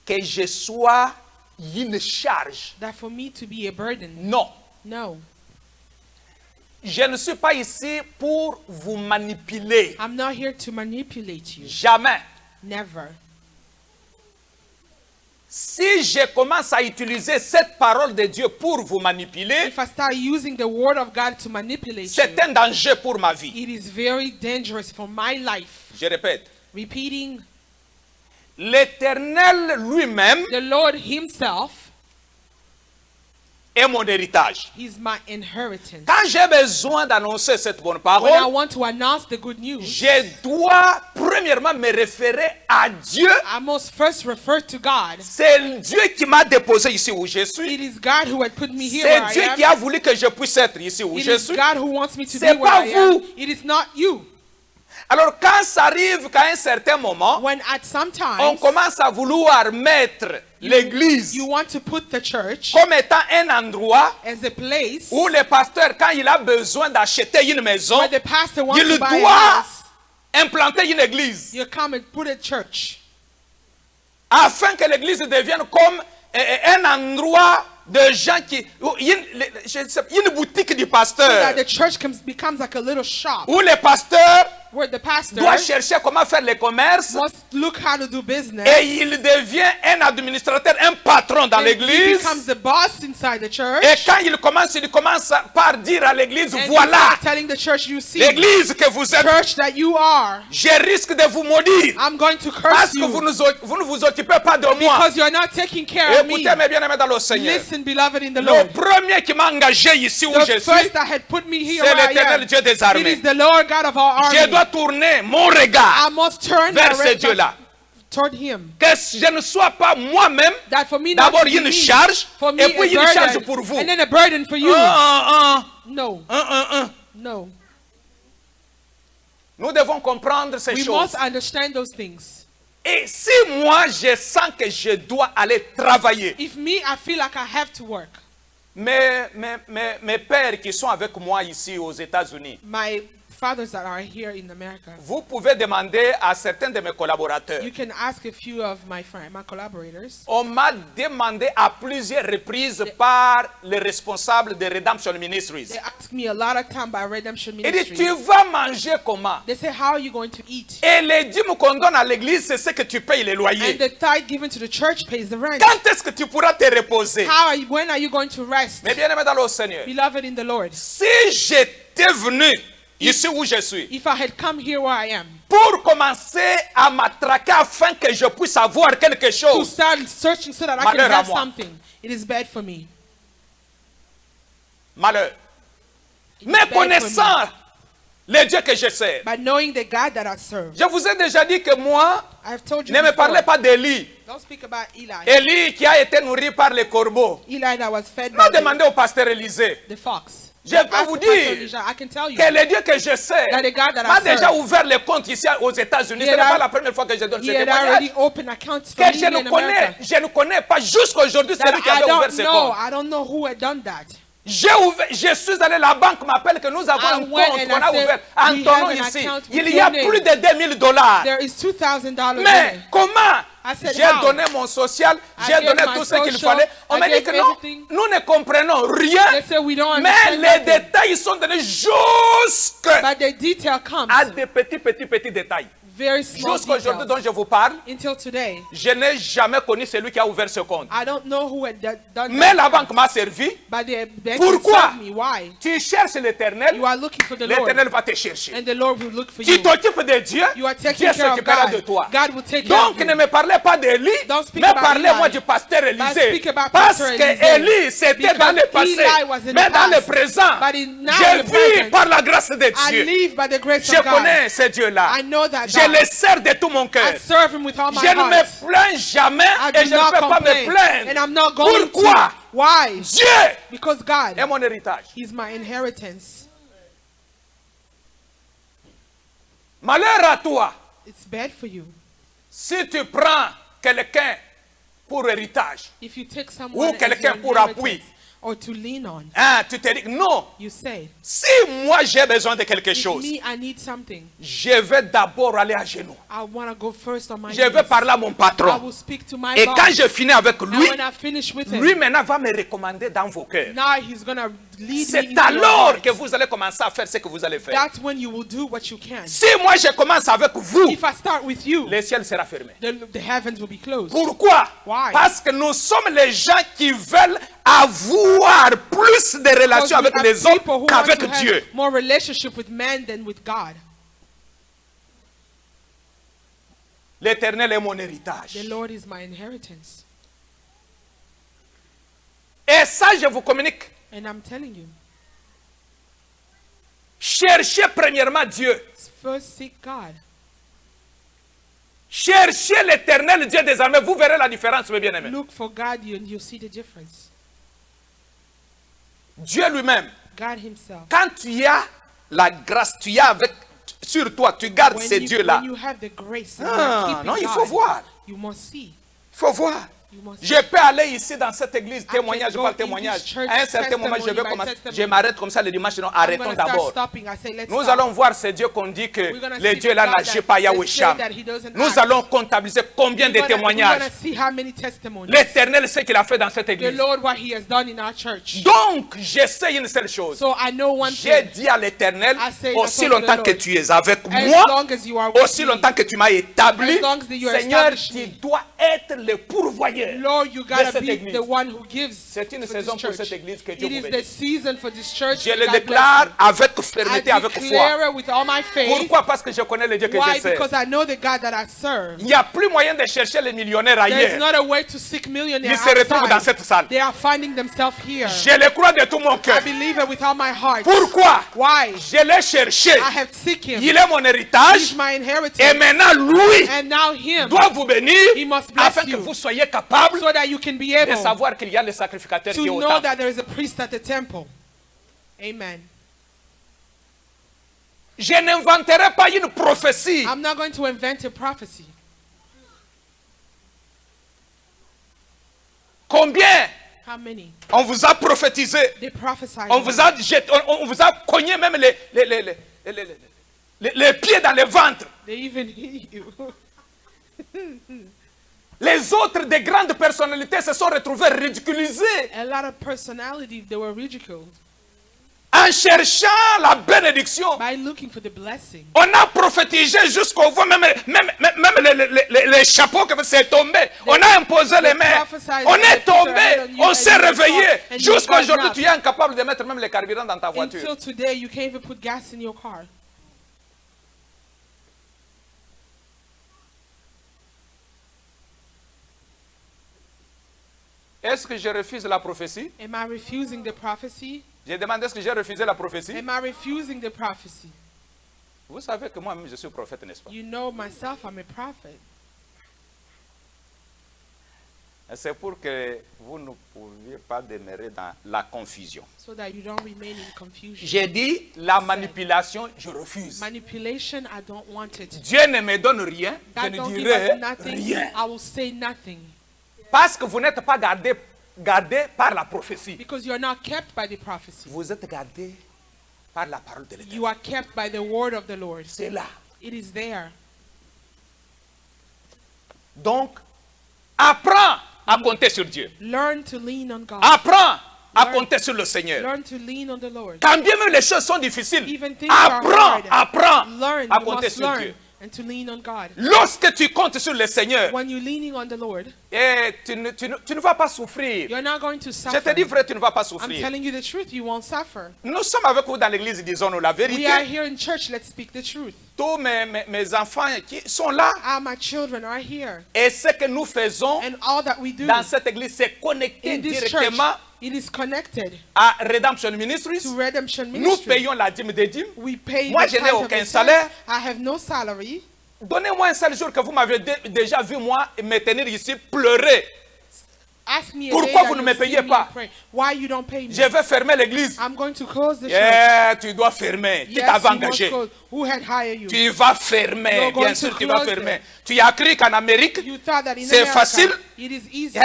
que je sois une charge. that for me to be a burden. Non. No, Je ne suis pas ici pour vous manipuler. I'm not here to manipulate you. Jamais. Never. Si je commence à utiliser cette parole de Dieu pour vous manipuler, If I start using the word of God to manipulate you, c'est un danger pour ma vie. it is very dangerous for my life. Je répète, Repeating, l'Éternel lui-même the Lord himself est mon héritage. is my inheritance. Quand j'ai besoin d'annoncer cette bonne When I parole, want to announce the good news, je dois premièrement me référer à Dieu. I must first refer to God. C'est Dieu qui m'a déposé ici où je suis. It is God who had put me here where C'est I Dieu am. qui a voulu que je puisse être ici où It je is suis. God who wants me to be C'est where pas I am. vous. It is not you. Alors quand ça arrive qu'à un certain moment, When at some on times commence à vouloir mettre l'église you want to put the church comme étant un endroit as a place où le pasteur, quand il a besoin d'acheter une maison, where the pastor wants il to buy a doit house, implanter une église you come and put a church afin que l'église devienne comme un endroit de gens qui... Il y a une boutique du that pasteur the church becomes like a little shop où le pasteur where the pastor doit chercher comment faire le commerce must look how to do business. et il devient un administrateur, un patron dans And he l'église. becomes the boss inside the church. Et quand il commence par dire à l'église, And he voilà starts telling the church, you see, l'église que vous êtes, church that you are, je risque de vous maudire I'm going to parce curse que you vous ne vous occupez pas de moi. because you're not taking care of me. Écoutez mes bien-aimés dans le Seigneur. Listen, beloved in the Le Lord. premier qui m'a engagé ici où je The suis, first that had put me here c'est where I l'Éternel am, Dieu des it armées. is the Lord God of our Je army. dois tourner mon regard I must turn vers my ce red Dieu-là. toward Him. Que je ne sois pas moi-même That for me not d'abord to be une me, charge for me et puis a une charge burden, pour vous. and then a burden for you. No, Un. no. Nous devons comprendre ces We choses. must understand those things. Et si moi je sens que je dois aller travailler, If me, I feel like I have to work. mes pères qui sont avec moi ici aux États-Unis, My fathers that are here in America, vous pouvez demander à certains de mes collaborateurs. you can ask a few of my collaborators. On m'a demandé à plusieurs reprises par les responsables de Redemption Ministries. They ask me a lot of time by Redemption Il dit, Ministry. tu vas manger comment? They say, how are you going to eat? Et les dîmes qu'on donne à l'église, c'est ce que tu payes les And loyers. the tithe given to the church pays the rent. Quand est-ce que tu pourras te reposer? When are you going to rest? Mais bien aimé dans le Seigneur, Beloved in the Lord, si j'étais venu ici où je suis, if I had come here where I am, pour commencer à m'attraquer afin que je puisse avoir quelque to chose, start searching so that I can Malheur à have moi. something, it is bad for me. malheur. It is Mais bad for me. connaissant le Dieu que je sers, By knowing the God that I serve. je vous ai déjà dit que moi, I have told you ne me before, parlez pas d'Élie. don't speak about Eli. Élie qui a été nourri par les corbeaux. Eli that was fed M'a by demandé au pasteur Élisée. the fox. Je peux Ask vous the pastor dire Elijah, I can tell you que le Dieu que je sais that the God that m'a I serve, déjà ouvert les comptes ici aux États-Unis. Ce He n'est had pas al- la première fois que je donne ce he had témoignage. already opened accounts for Que me je in ne America. connais pas jusqu'à aujourd'hui That celui qui I avait ouvert don't ce know. compte. I don't know who had done that. Je suis allé, la banque m'appelle que nous avons I un went compte and qu'on I a said, ouvert we en ton have nom an ici. account with Il y a your name. plus de $2,000. There is $2,000 in Mais it. comment? I said, J'ai how? donné mon social, j'ai gave donné my tout ce qu'il social, fallait. On I m'a dit gave que non, everything. nous ne comprenons They rien. say we don't Mais understand les nothing. détails sont donnés jusqu'à But the detail comes des petits détails. very small Jusqu'à aujourd'hui details. dont je vous parle, Until today, je n'ai jamais connu celui qui a ouvert ce compte. I don't know who had done Mais la that. banque m'a servi. But the bank Pourquoi? served me. Why? Tu cherches l'Éternel, You are looking for the Lord, l'Éternel va te chercher. and the Lord will look for Tu you. t'occupes de Dieu, You are Dieu taking care of s'occupera de God. toi. God will take care Donc of you. ne me parlez pas d'Élie, Don't speak mais about parlez-moi Eli. du pasteur Élisée. speak about Parce Pastor que Élisée. Élie, c'était Because dans le passé. Eli was in Mais the dans le past. présent, But now je in the vis present, par la grâce de I Dieu. live by the grace Je of God. connais ce Dieu-là. I know that Je God. le sers de tout mon cœur. I serve Him with all my Je ne heart. me plains jamais I et do je ne not peux pas me complain, plaindre. and I'm not going Pourquoi? to. Why? Dieu Because God est mon héritage. is my inheritance. Malheur à toi It's bad for you si tu prends quelqu'un pour héritage. if you take someone as quelqu'un your pour inheritance appui. or to lean on. Hein, tu te dis non. You say, Si moi j'ai besoin de quelque if chose, me, I need something. je vais d'abord aller à genoux. I want to go first on my Je vais knees. parler à mon I patron. will speak to my Et boss. quand je finis avec And lui, when I finish with him, lui maintenant va me recommander dans vos cœurs. now he's going to lead me C'est into your alors heart. que vous allez commencer à faire ce que vous allez faire. That's when you will do what you can. Si moi je commence avec vous, If I start with you, le ciel sera fermé. the heavens will be closed. Pourquoi? Why? Parce que nous sommes les gens qui veulent avoir plus de Because relations we avec are les people autres who want qu'avec to have Dieu. more relationship with man than with God. L'Éternel est mon héritage. The Lord is my inheritance. Et ça, je vous communique. And I'm telling you, Cherchez premièrement Dieu. first seek God. Cherchez l'Éternel Dieu des armées. Vous verrez la différence, mes bien-aimés. Look for God and you'll see the difference. Dieu lui-même, God himself. quand tu as la grâce, tu as avec sur toi, tu gardes ces dieux-là. When you have the grace and Ah, you keep non, il God, faut voir. you must see. Il faut voir. You must Je peux aller ici dans cette église, can témoignage go par in témoignage. this church, À un certain moment, je vais testimony by commencer. testimony. Je m'arrête comme ça le dimanche, non, I'm arrêtons gonna start d'abord. stopping. I say, let's Nous stop. allons voir ce Dieu qu'on dit que We're gonna le see Dieu là God n'agit that pas they Yahweh say Sham. that he doesn't Nous act. allons comptabiliser combien de We're témoignages. gonna see how many testimonies. L'Éternel sait qu'il a fait dans cette The église. Lord, what He has done in our church. Donc, je sais une seule chose. So I know one J'ai thing. dit à l'Éternel, I say aussi that's what the longtemps que Lord- tu es avec As moi, long as you are with aussi me, longtemps que tu m'as établi, As long as you Seigneur, establish tu me. dois être le pourvoyeur Lord, you de gotta cette be église. the one who gives. C'est une for saison this pour church. cette église que Dieu It is vous the bénisse. season for this church. Je God le bless déclare you. avec I fermeté, avec foi. declare it with all my faith. Pourquoi? Parce que je connais le Dieu que Why? je sers. Because I know the God that I serve. Il n'y a plus moyen de chercher les millionnaires There's ailleurs. not a way to seek millionaires Ils se retrouvent dans outside. cette salle. They are finding themselves here. Je le crois de tout mon I cœur. believe it with all my heart. Pourquoi? Why? Je l'ai cherché. I have seek him. Il est mon He's héritage. my Et inheritance. maintenant, lui And now him, doit vous bénir He must bless afin que you. vous soyez capable so that you can be de able savoir qu'il y a le sacrificateur to qui est au know temple. that there is a priest at the temple. Amen. Je n'inventerai pas une prophétie. I'm not going to invent a prophecy. Combien How many? on vous a prophétisé? They prophesied. On vous a jeté, on vous a cogné même les pieds dans le ventre. They even hear you. Les autres des grandes personnalités se sont retrouvés ridiculisés A lot of personalities, they were ridiculed en cherchant la bénédiction. by looking for the blessing. On a prophétisé jusqu'au voix, même les chapeaux que c'est tombé. On a imposé les mains. On est tombé. On s'est réveillé. Jusqu'à aujourd'hui, tu es incapable de mettre même le carburant dans ta voiture. Until today, you can't even put gas in your car. Est-ce que je refuse la prophétie? Am I refusing the prophecy? J'ai demandé est-ce que j'ai refusé la prophétie? Am I refusing the prophecy? Vous savez que moi-même je suis prophète, n'est-ce pas? You know myself, I'm a prophet. C'est pour que vous ne pouviez pas demeurer dans la confusion. So that you don't remain in confusion. J'ai dit la manipulation, je refuse. Manipulation, I don't want it. Dieu ne me donne rien, je God ne don't give dirai us nothing. rien. I will say nothing. Parce que vous n'êtes pas gardé par la prophétie. Because you're not kept by the prophecy. Vous êtes gardé par la parole de l'Éternel. You are kept by the word of the Lord. C'est là. It is there. Donc, apprends à compter sur Dieu. Learn to lean on God. Apprends à Learn- compter sur le Seigneur. Learn to lean on the Lord. Quand bien même les choses sont difficiles, Even things are hard. apprends Learn, à you compter must sur learn Dieu. and to lean on God. Lorsque tu comptes sur le Seigneur, When you're leaning on the Lord, tu ne vas pas souffrir. you're not going to Je suffer. te dis vrai, tu ne vas pas I'm souffrir. telling you the truth, you won't suffer. Nous sommes avec vous dans l'église, disons-nous la We are vérité. here in church, let's speak the truth. Tous mes enfants qui sont là, My children are here. et ce que nous faisons And all that we do dans cette église, c'est connecter in this church, directement it is connected à Redemption Ministries. to Redemption Nous Ministry. payons la dîme des dîmes. We pay Moi, the je n'ai tithe of aucun the salaire. church. I have no salary. Donnez-moi un seul jour que vous m'avez déjà vu, moi, me tenir ici, pleurer. Ask me a Pourquoi day that vous ne you me see payez me pas? pray. Why you don't pay me? Je vais fermer l'église. I'm going to close the church. Yeah, tu dois fermer. Qui Yes, t'avait you must engagé? close. Who had hired you? Tu vas fermer. You're going Bien to sûr, tu vas close fermer. it. Tu as cru qu'en Amérique, You thought that in c'est America, facile. it is easy.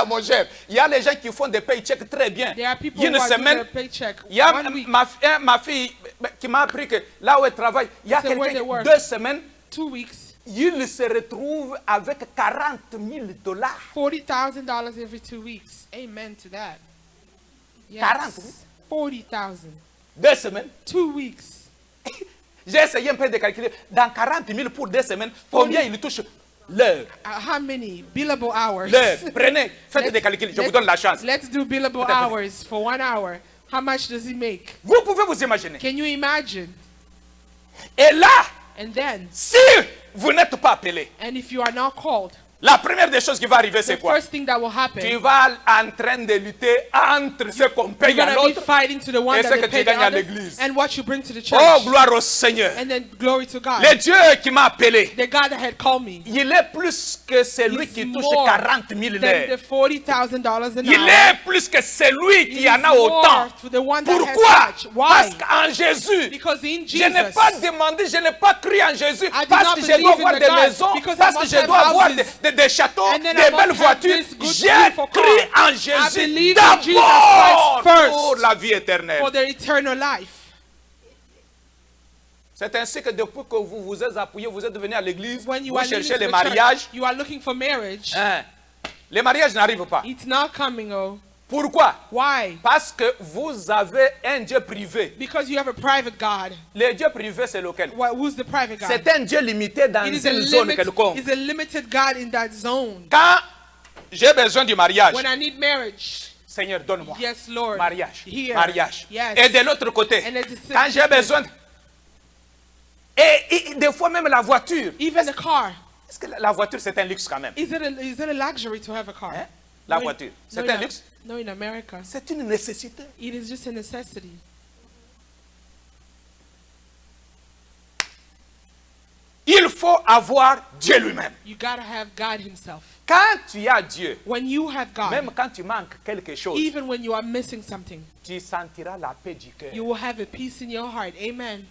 Mon cher, il y a les gens qui font des paychecks très bien. There are people Une who are doing semaine, their paycheck. il y a 1 week, ma fille qui m'a appris que là où elle travaille, il y a So where they quelqu'un work. 2 semaines, 2 weeks, il se retrouve avec $40,000. $40,000 every 2 weeks. Amen to that. 40, oui. Yes. 40,000. 2 semaines. 2 weeks. J'ai essayé un peu de calculer. Dans 40,000 pour 2 semaines, combien il touche l'heure? How many billable hours? L'heure. Prenez, faites des calculs. Je vous donne la chance. Let's do billable hours for 1 hour. How much does he make? Vous pouvez vous imaginer. Can you imagine? Et là, And then, si vous n'êtes pas appelé, and if you are not called, la première des choses qui va arriver, the c'est quoi? first thing that will Tu happen, vas en train de lutter entre ce qu'on you're paye à going to be l'autre fighting to the one et that ce they que tu pay the gagnes à other, l'église. and what you bring to the church. Oh, gloire au Seigneur. And then glory to God. Le Dieu qui m'a appelé, The God that had called me. il est plus que celui He's qui touche more 40,000 than l'heure. the $40,000 an Il hour. est plus que celui qui He's en a autant. more to the one that Pourquoi? has much. Parce Why? qu'en Jésus, Because in je n'ai Jesus, pas demandé, je n'ai pas cru en Jésus I did parce not que je believe dois in avoir the des God maisons, because I parce que must je have dois avoir houses, des châteaux, And des then I belles must have voitures. this good, J'ai beautiful cru car. en I Jésus believe in Jesus d'abord Christ first pour la vie éternelle. for their eternal life. C'est ainsi que depuis que vous vous êtes appuyé, vous êtes venu à l'église, When you vous are leading cherchez to les the mariages. church, you are looking for marriage. Hein, les mariages n'arrivent pas. It's not coming, oh. Pourquoi? Why? Parce que vous avez un Dieu privé. Because you have a private God. Le Dieu privé, c'est lequel? Who's the private God? C'est un Dieu limité dans It is a une zone quelconque. it's a limited God in that zone. Quand j'ai besoin du mariage, When I need marriage, Seigneur, donne-moi. yes, Lord. Mariage. Here. Mariage. Yes. Et de l'autre côté, And at the quand same j'ai time, besoin... Et des fois même la voiture. even the car. Est-ce que la voiture, c'est un luxe quand même? Is it a luxury to have a car? Hein? La No, voiture, no, c'est un in- luxe? No, in America. C'est une nécessité. It is just a necessity. Il faut avoir Dieu lui-même. You gotta have God Himself. Quand tu as Dieu, When you have God, même quand tu manques quelque chose, even when you are missing something, tu sentiras la paix du cœur. you will have a peace in your heart. Amen.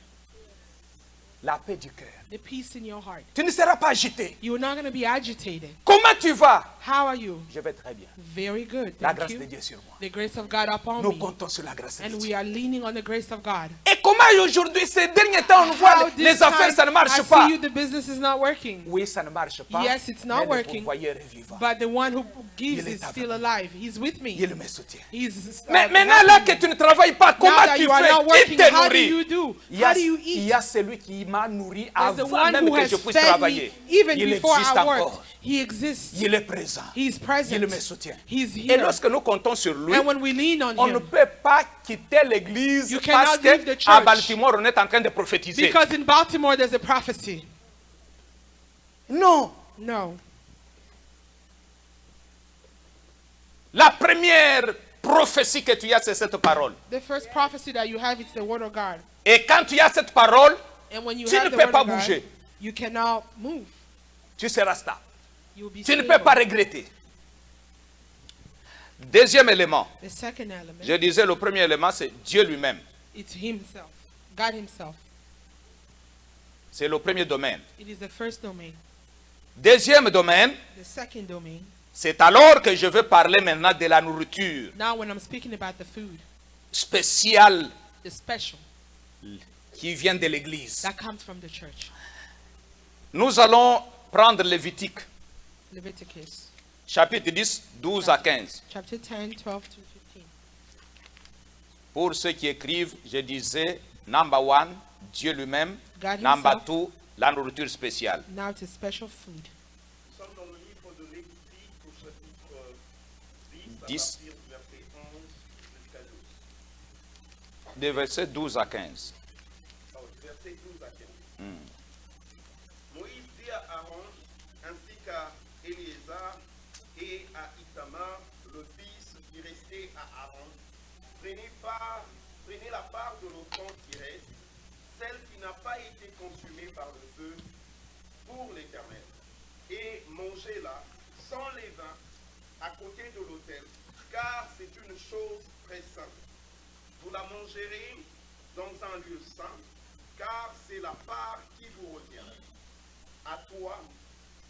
La paix du cœur. The peace in your heart. Tu ne seras pas agité. You're not going to be agitated. Comment tu vas? How are you? Je vais très bien. Very good. La Thank grâce you. de Dieu sur moi. The grace of God upon Nous me. comptons sur la grâce de And Dieu. we are leaning on the grace of God. Et comment aujourd'hui, ces derniers temps, on voit How les this affaires, time, ça ne marche I pas. see you, the business is not working. Oui, ça ne marche pas. Yes, it's not mais le working. pourvoyeur est vivant. But the one who gives Il est is avec still moi. alive. He's with me. Il me soutient. He's Mais maintenant, là que tu ne travailles pas, now comment that tu you are not fais? Qui working, te how do nourrit? you do? Il y How a, do you il eat? y a celui qui m'a nourri There's the avant one même who que has je puisse fed travailler. me even Il before existe I worked. encore. He exists. Il est présent. He's present. Il me soutient. He's Et here. lorsque nous comptons sur lui, And when we lean on on ne Him, peut pas quitter l'église You parce cannot leave the qu'à church. Baltimore, on est en train de prophétiser. because in Baltimore there's a prophecy. Non. No. La première prophétie que tu as, c'est cette parole. The first prophecy that you have is the word of God. Et quand tu as cette parole, And when you tu have ne the peux word pas of God, bouger. you cannot move. Tu seras stable. You will be Tu ne stable. peux pas regretter. Deuxième élément. The second element, Je disais, le premier élément, c'est Dieu lui-même. it's Himself, God Himself. C'est le premier domaine. It is the first domain. Deuxième domaine, The second domain, c'est alors que je veux parler maintenant de la nourriture now when I'm speaking about the food, spéciale the special, qui vient de l'église. that comes from the church. Nous allons prendre Lévitique, Leviticus chapitre 10, 12 à 15. chapter 10, 12 to 15. Pour ceux qui écrivent, je disais, number one, Dieu lui-même. God Number himself. two, la nourriture spéciale. Now it's a special food. Nous sommes dans le livre de Lévitique au chapitre 10, 10. à partir du verset 11 jusqu'à 12. Des versets 12 à 15. Ah oui, verset 12 à 15. Moïse dit à Aaron, ainsi qu'à Éléazar et à Itamar, le fils qui restait à Aaron, prenez la part de l'offrande qui reste, celle qui n'a pas été consumée par le feu, pour l'Éternel, et mangez-la sans levain à côté de l'autel, car c'est une chose très sainte. Vous la mangerez dans un lieu saint, car c'est la part qui vous revient, à toi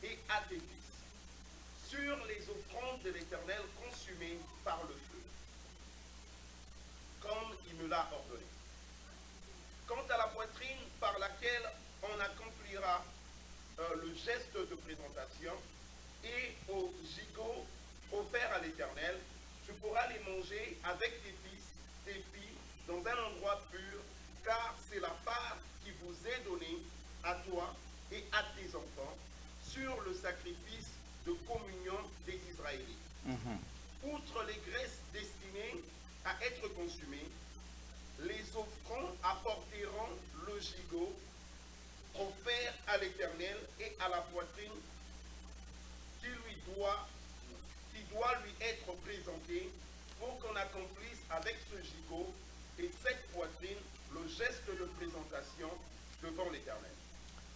et à tes fils, sur les offrandes de l'Éternel consumées par le feu, comme il me l'a ordonné. Quant à la poitrine par laquelle on accomplira le geste de présentation et au gigot offert à l'Éternel, tu pourras les manger avec tes fils, tes filles, dans un endroit pur, car c'est la part qui vous est donnée à toi et à tes enfants sur le sacrifice de communion des Israélites. Outre les graisses destinées à être consumées, les offrandes apporteront le gigot offert à l'Éternel et à la poitrine qui doit lui être présentée pour qu'on accomplisse avec ce gigot et cette poitrine le geste de présentation devant l'Éternel.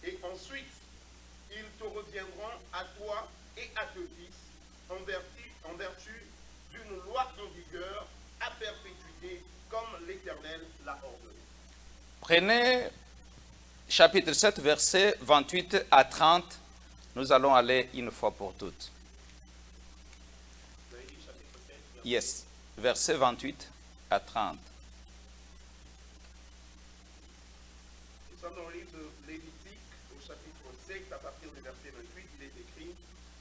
Et ensuite, ils te reviendront à toi et à tes fils en vertu d'une loi en vigueur à perpétuité comme l'Éternel l'a ordonné. Prenez chapitre 7, versets 28 à 30 Nous allons aller une fois pour toutes. Yes. Verset 28 à 30. Nous sommes dans le livre de Lévitique, au chapitre 7, à partir du verset 28, il est écrit: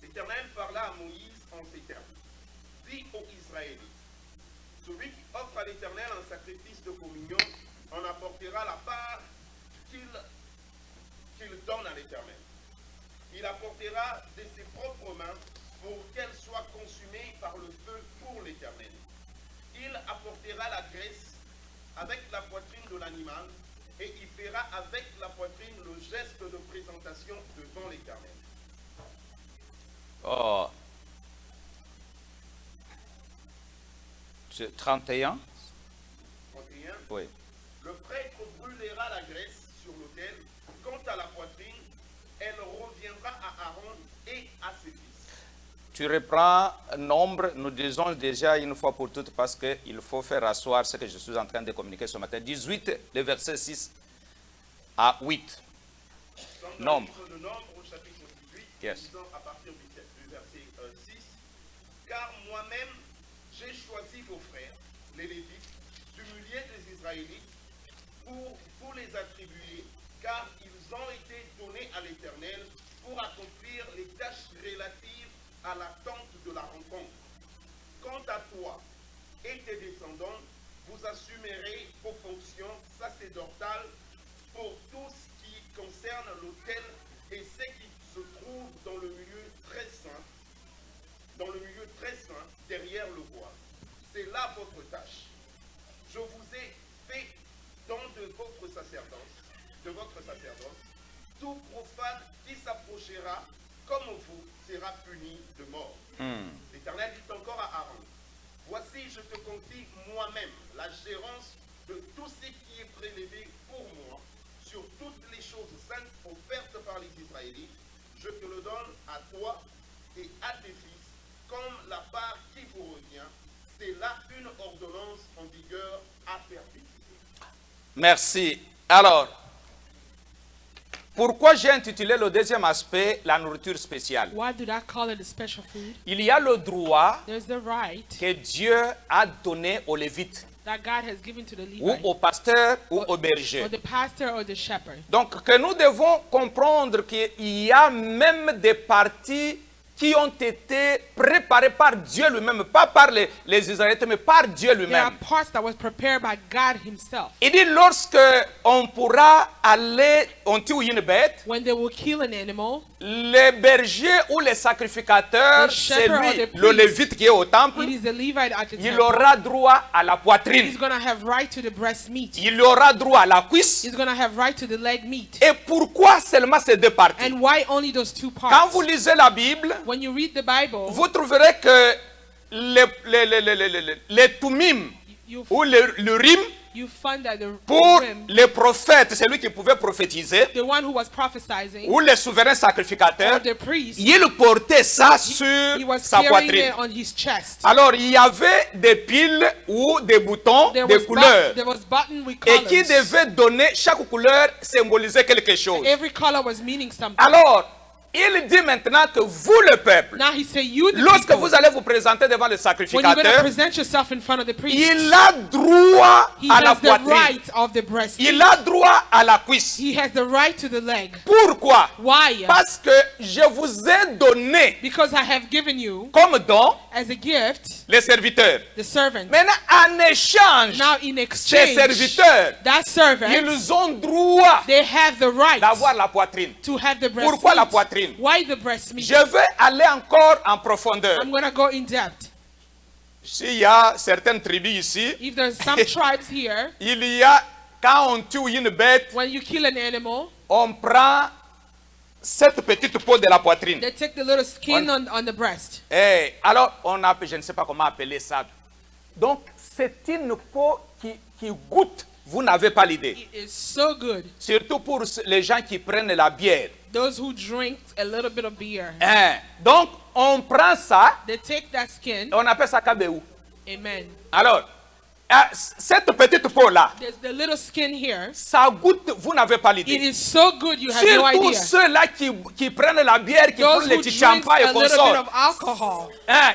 L'Éternel parla à Moïse en ces termes. Dis aux Israélites, celui qui offre à l'Éternel un sacrifice de communion en apportera la part qu'il donne à l'Éternel. Il apportera de ses propres mains pour qu'elle soit consumée par le feu pour l'Éternel. Il apportera la graisse avec la poitrine de l'animal et il fera avec la poitrine le geste de présentation devant l'Éternel. Oh. 31. 31. Oui. Le prêtre brûlera la graisse sur l'autel. Quant à la poitrine, elle reviendra à Aaron et à ses fils. Tu reprends nombre, nous disons déjà une fois pour toutes parce qu'il faut faire asseoir ce que je suis en train de communiquer ce matin. 18, le verset 6 à 8. Nombre. Dans le livre de Nombre, au chapitre 18, Yes. disant à partir du verset 6, car moi-même j'ai choisi vos frères, les Lévites, du milieu des Israélites, pour vous les attribuer, car ils ont été donnés à l'Éternel pour accomplir les tâches relatives à la tente de la rencontre. Quant à toi et tes descendants, vous assumerez vos fonctions sacerdotales pour tout ce qui concerne l'autel et ce qui se trouve dans le milieu très saint, derrière le voile. C'est là votre tâche. Je vous ai fait don de votre sacerdoce, tout profane qui s'approchera comme vous sera puni de mort. L'Éternel dit encore à Aaron, voici je te confie moi-même la gérance de tout ce qui est prélevé pour moi sur toutes les choses saintes offertes par les Israélites. Je te le donne à toi et à tes fils comme la part qui vous revient. C'est là une ordonnance en vigueur à perpétuité. Merci. Alors, pourquoi j'ai intitulé le deuxième aspect la nourriture spéciale? Why did I call it a special food? Il y a le droit There's the right que Dieu a donné aux Lévites, that God has given to the ou Levite, aux pasteurs, ou aux bergers. or the pastor or the shepherd. Donc, que nous devons comprendre qu'il y a même des parties qui ont été préparées par Dieu lui-même, pas par les Israélites, mais par Dieu There are lui-même. parts that was prepared by God himself. Il dit, lorsque on pourra aller, on tue une bête, When they will kill an animal, les bergers ou les sacrificateurs, The c'est shepherd lui, or the le priest, lévite qui est au temple, it is the Levite at the il temple. aura droit à la He's poitrine, going to have right to the breast meat. il aura droit à la cuisse. He's going to have right to the leg meat. Et pourquoi seulement ces deux parties? And why only those two Quand parts? vous lisez la Bible, When you read the Bible, vous trouverez que les tumim you ou le rim you find that the pour rim, les prophètes, celui qui pouvait prophétiser, the one who was prophesying, ou les souverains or sacrificateurs, the priest, il portait ça he sur was sa carrying poitrine. it on his chest. Alors, il y avait des piles ou des boutons There de was, couleurs there was button with et qui colors. devaient donner, chaque couleur symbolisait quelque chose. Every color was meaning something. Alors, il dit maintenant que vous, le peuple, Now he said, you the lorsque people, vous allez vous présenter devant le when you're going to sacrificateur, present yourself in front of the priest, il a droit he à la has the poitrine. right of the breast. Il a droit à la cuisse. He has the right to the leg. Pourquoi? Why? Parce que je vous ai donné Because I have given you comme don as a gift les serviteurs. the servant. Maintenant, en échange, Now in ces exchange, serviteurs, that servant, ils ont droit they have the right d'avoir la poitrine. to have the breast Pourquoi la meat. poitrine? Why the breast meat? Je vais aller encore en profondeur. I'm going to go in depth. S'il y a certaines tribus ici, If there's some tribes here, il y a, quand on tue une bête, when you kill an animal, on prend cette petite peau de la poitrine. they take the little skin on the breast. Eh, alors, on appelle, je ne sais pas comment appeler ça. Donc, c'est une peau qui goûte. Vous n'avez pas l'idée. It is so good. Surtout pour les gens qui prennent la bière. Those who drink a little bit of beer, Donc, on prend ça, they take that skin. on appelle ça kabéou. Amen. Alors, cette petite peau-là, There's the little skin here. ça goûte, vous n'avez pas It l'idée. is so good you have no Surtout idea. ceux-là qui prennent la bière, qui Those prennent les who petits drink champagne a et little bit consorts, of alcohol,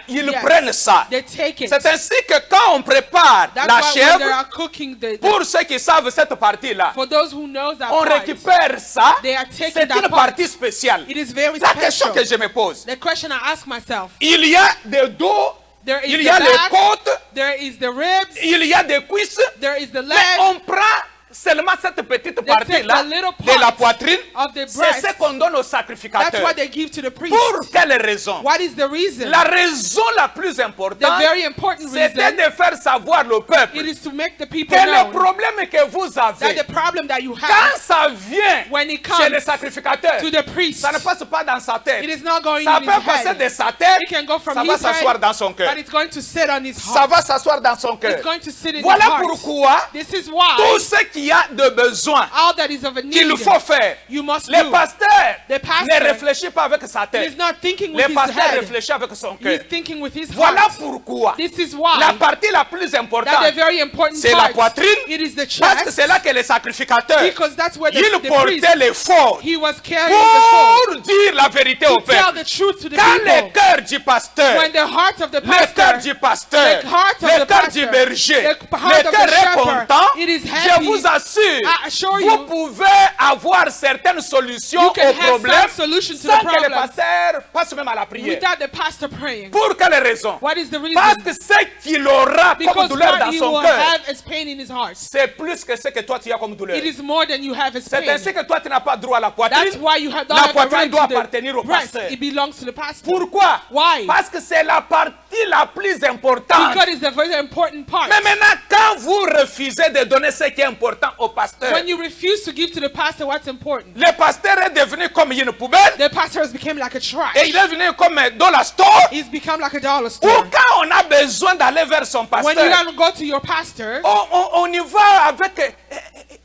ils yes, prennent ça. they take it. C'est ainsi que quand on prépare That's la why when they chèvre, are cooking pour ceux qui savent cette partie-là, for those who knows that on part, récupère ça. they are taking C'est that une part. partie spéciale. It is very La question special. que je me pose, The question I ask myself, il y a des dos, there is il the y a les back, côtes, there is the ribs, il y a des cuisses, there is the mais leg, on prend seulement cette petite take partie-là a little de la part poitrine. of the C'est breast. ce qu'on donne aux That's sacrificateurs. what they give to the priest. Pour quelle raison? What is the reason? La raison la plus The importante, very important c'était reason, de faire savoir au peuple it is to make the people que le know problème que vous that avez, the problem that you quand have ça vient when it chez les comes sacrificateurs, to the priest, ça ne passe pas dans sa tête. it is not going Ça in his peut passer head. de sa tête, It can go from ça va his s'asseoir head, dans son cœur. but it's going to sit on his Ça heart. va s'asseoir dans son cœur. It's going to sit in his Voilà heart. pourquoi This is tout why ce qu'il y a de besoin all that is of a need, qu'il faut faire, you must le do. pasteur The pastor ne réfléchit pas avec sa He tête. is not thinking with Le his pasteur head. réfléchit avec son cœur. He's thinking with his Voilà heart. pourquoi This is la why partie la plus that the importante, very important c'est la part, poitrine, it is the parce que chest, c'est là que les sacrificateurs, because that's where ils the priest, portaient l'effort he was carrying the fold pour dire la vérité au to tell peuple. the truth to the Quand le people. cœur du pasteur, When the heart of the le cœur pastor, du pasteur, the heart of le the cœur pastor, du berger, the le heart of cœur the est shepherd, content, it is je happy. vous assure, I assure vous you, pouvez avoir certaines solutions you can aux have problèmes some solution to the sans que le problem pasteur passe même à la prière. without the pastor praying. Pour quelle raison? What is the reason? Parce que ce qu'il aura comme Because douleur what dans he son will cœur, have as pain in his heart. c'est plus que ce que toi tu as comme douleur. It is more than you have as C'est pain. ainsi que toi tu n'as pas droit à la That's poitrine. why you have, don't La have the poitrine right doit to appartenir au the breast. pasteur. It belongs to the pastor. Pourquoi? Why? Parce que c'est la partie la plus importante. Because it's a very important part. Mais maintenant, quand vous refusez de donner ce qui est important au pasteur, When you refuse to give to the pastor what's important, le pasteur est devenu comme une poubelle the pastor has become like a trash. et il est devenu comme un dollar store. He's become like a dollar Ou store. quand on a besoin d'aller vers son When you pasteur, gotta go to your pastor, on y va avec,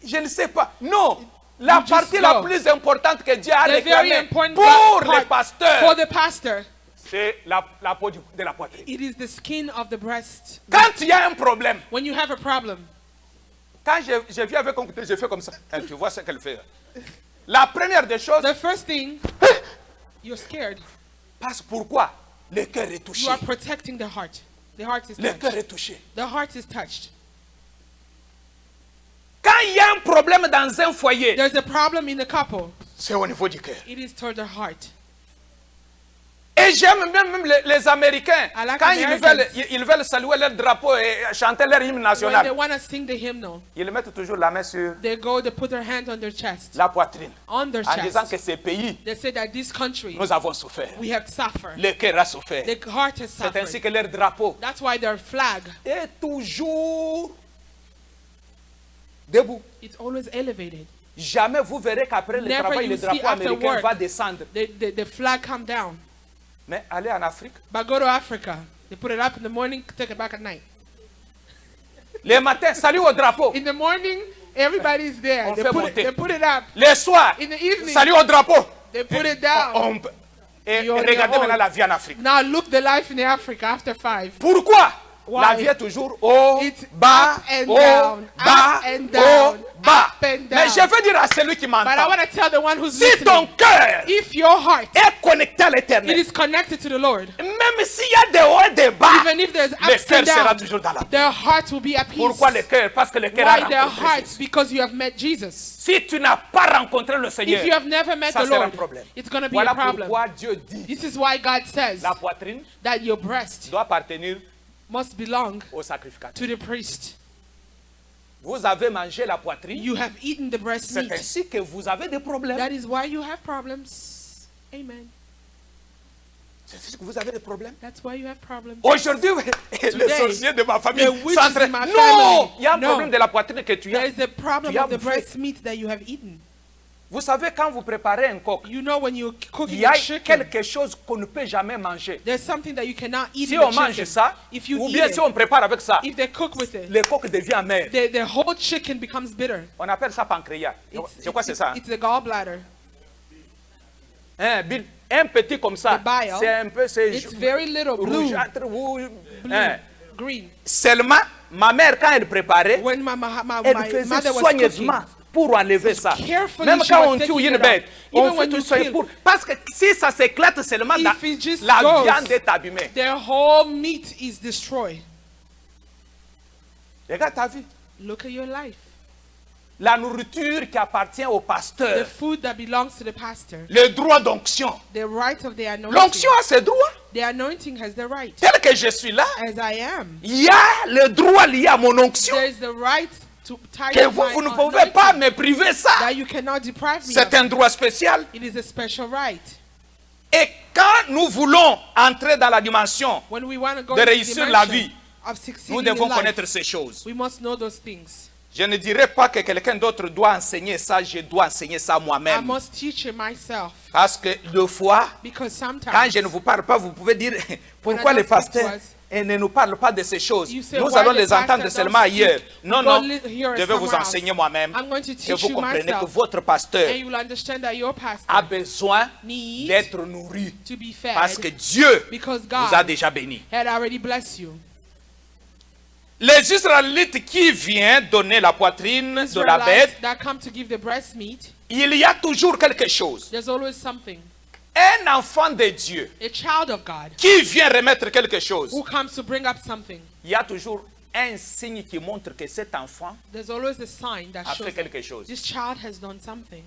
je ne sais pas, non, la You just partie la go. plus importante que Dieu a the very réclamée important pour les part for pasteurs, the pastor, c'est la peau de la poitrine. it is the skin of the breast. Quand il y a un problème, When you have a problem, quand je viens avec un couteau, je fais comme ça. Hein, tu vois ce qu'elle fait. La première des choses, the first thing, you're scared. parce pourquoi le cœur est You touché. are protecting the heart. The heart is Le cœur touched. est touché. The heart is touched. Quand il y a un problème dans un foyer, There's a problem in the couple. c'est au niveau du cœur. It is toward the heart. Et j'aime même les Américains, I like quand Americans. ils veulent saluer leur drapeau et chanter leur hymne When they national, want to sing the hymnal, ils mettent toujours la main sur they go, they put their hand on their chest, la poitrine, on their en disant que chest. ces pays, They say that this country, nous avons souffert. we have suffered. Le cœur a souffert. The heart has C'est ainsi suffered. que leur drapeau That's why their flag, est toujours debout. it's always elevated. Jamais vous verrez qu'après le Never travail, you le see drapeau after américain work. va descendre. The flag come down. Mais allez en Afrique, But go to Africa. They put it up in the morning, take it back at night. le matin, salut au drapeau. In the morning, everybody's there. On They fait put, monter. they put it up. Le soir, In the evening, salut au drapeau. they put it down. Et You're on regardez your own. maintenant la vie en Afrique. Now look the life in Africa after 5. Pourquoi? Why? La vie est toujours haut, It's bas, up and haut, down, bas, up and haut, down, bas. up and Mais down. je veux dire à celui qui But I m'entend, want to tell the one who's si ton listening, cœur if your heart, est connecté à it l'éternel, is connected to the Lord, même s'il y a des hauts et des bas, even if there's le ups cœur and sera downs, toujours dans la paix. their heart will be at peace. Pourquoi le cœur? Parce que le cœur a Why their rencontré heart? Jésus. Because you have met Jesus. Si tu n'as pas rencontré le Seigneur, If you have never met ça the sera un Lord, problème. it's going to be Voilà a problem. pourquoi Dieu dit, This is why God says la poitrine that your breast doit appartenir must belong au sacrificateur. to the priest. Vous avez mangé la poitrine, You have eaten the breast c'est meat. ainsi que vous avez des problèmes. That is why you have problems. Amen. C'est ainsi que vous avez des problèmes. That's why you have problems. Aujourd'hui, les Today, sorciers de ma famille the witches s'entraînent. in my Non, family. il y a un No. problème de la poitrine que tu There as. is a problem Tu as of the bouffé. breast meat that you have eaten. Vous savez, quand vous préparez un coq, You know when you're il cooking y a a chicken, quelque chose qu'on ne peut jamais manger. there's something that you cannot eat Si in the on mange chicken. ça, If you ou eat bien it, si on prépare avec ça, if they cook with it, le coq devient amer. the whole chicken becomes bitter. On appelle ça pancréas. Je crois que c'est ça. It's the gallbladder. Hein, Bill, un petit comme ça, The bile, c'est un peu It's very little, blue, rougeâtre ou blue, hein. green. Seulement ma mère, quand elle préparait, When my elle faisait mother was soigneusement cooking, pour enlever ça. carefully Même she quand was on tue taking une it bête, out. on Even fait when tout you ça kill, pour... Parce que si ça s'éclate seulement, if it just la goes, viande est abîmée. their whole meat is destroyed. Regarde ta vie. Look at your life. La nourriture qui appartient au The pasteur. food that belongs to the pastor, Le droit d'onction. the right of the anointing. L'onction a ses droits. The anointing has the right. Tel que je suis là, As I am, il y a le droit lié à mon onction. there is the right to tie Que to my vous ne pouvez pas anointing, me priver ça. that you cannot deprive me C'est of. un droit spécial. It is a special right. Et quand nous voulons entrer dans la dimension, When we want to go de into the réussir la dimension vie, of nous succeeding devons in life, connaître ces choses. we must know those things. Je ne dirais pas que quelqu'un d'autre doit enseigner ça, je dois enseigner ça I moi-même. must teach it myself, Parce que deux fois, because quand sometimes je ne vous parle pas, vous pouvez dire pourquoi I le don't speak to pasteur us, ne nous parle pas de ces choses. you say, Nous why allons the les pastor entendre don't seulement speak? ailleurs. Non, Go non, hear it je vais vous somewhere else. enseigner moi-même. I'm going to Que teach vous you compreniez que myself, votre pasteur and you will understand that your pastor a besoin needs d'être nourri. to be fed, Parce que Dieu because vous a God déjà béni. had already blessed you. Les Israélites qui viennent donner la poitrine de la Israelites bête, that come to give the breast meat, il y a toujours quelque chose. there's always something. Un enfant de Dieu A child of God qui vient remettre quelque chose, who comes to bring up something, il y a toujours un signe qui montre que cet enfant there's always a sign that a shows fait quelque chose. this child has done something.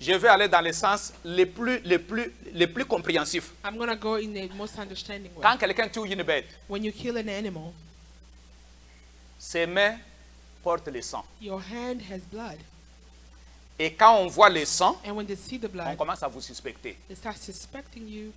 Je vais aller dans le sens le plus compréhensif. I'm going to go in the most understanding way. Quand quelqu'un tue une bête, When you kill an animal, ses mains portent le sang. your hand has blood. Et quand on voit le sang, And when they see the on blood, commence à vous suspecter. they start suspecting you.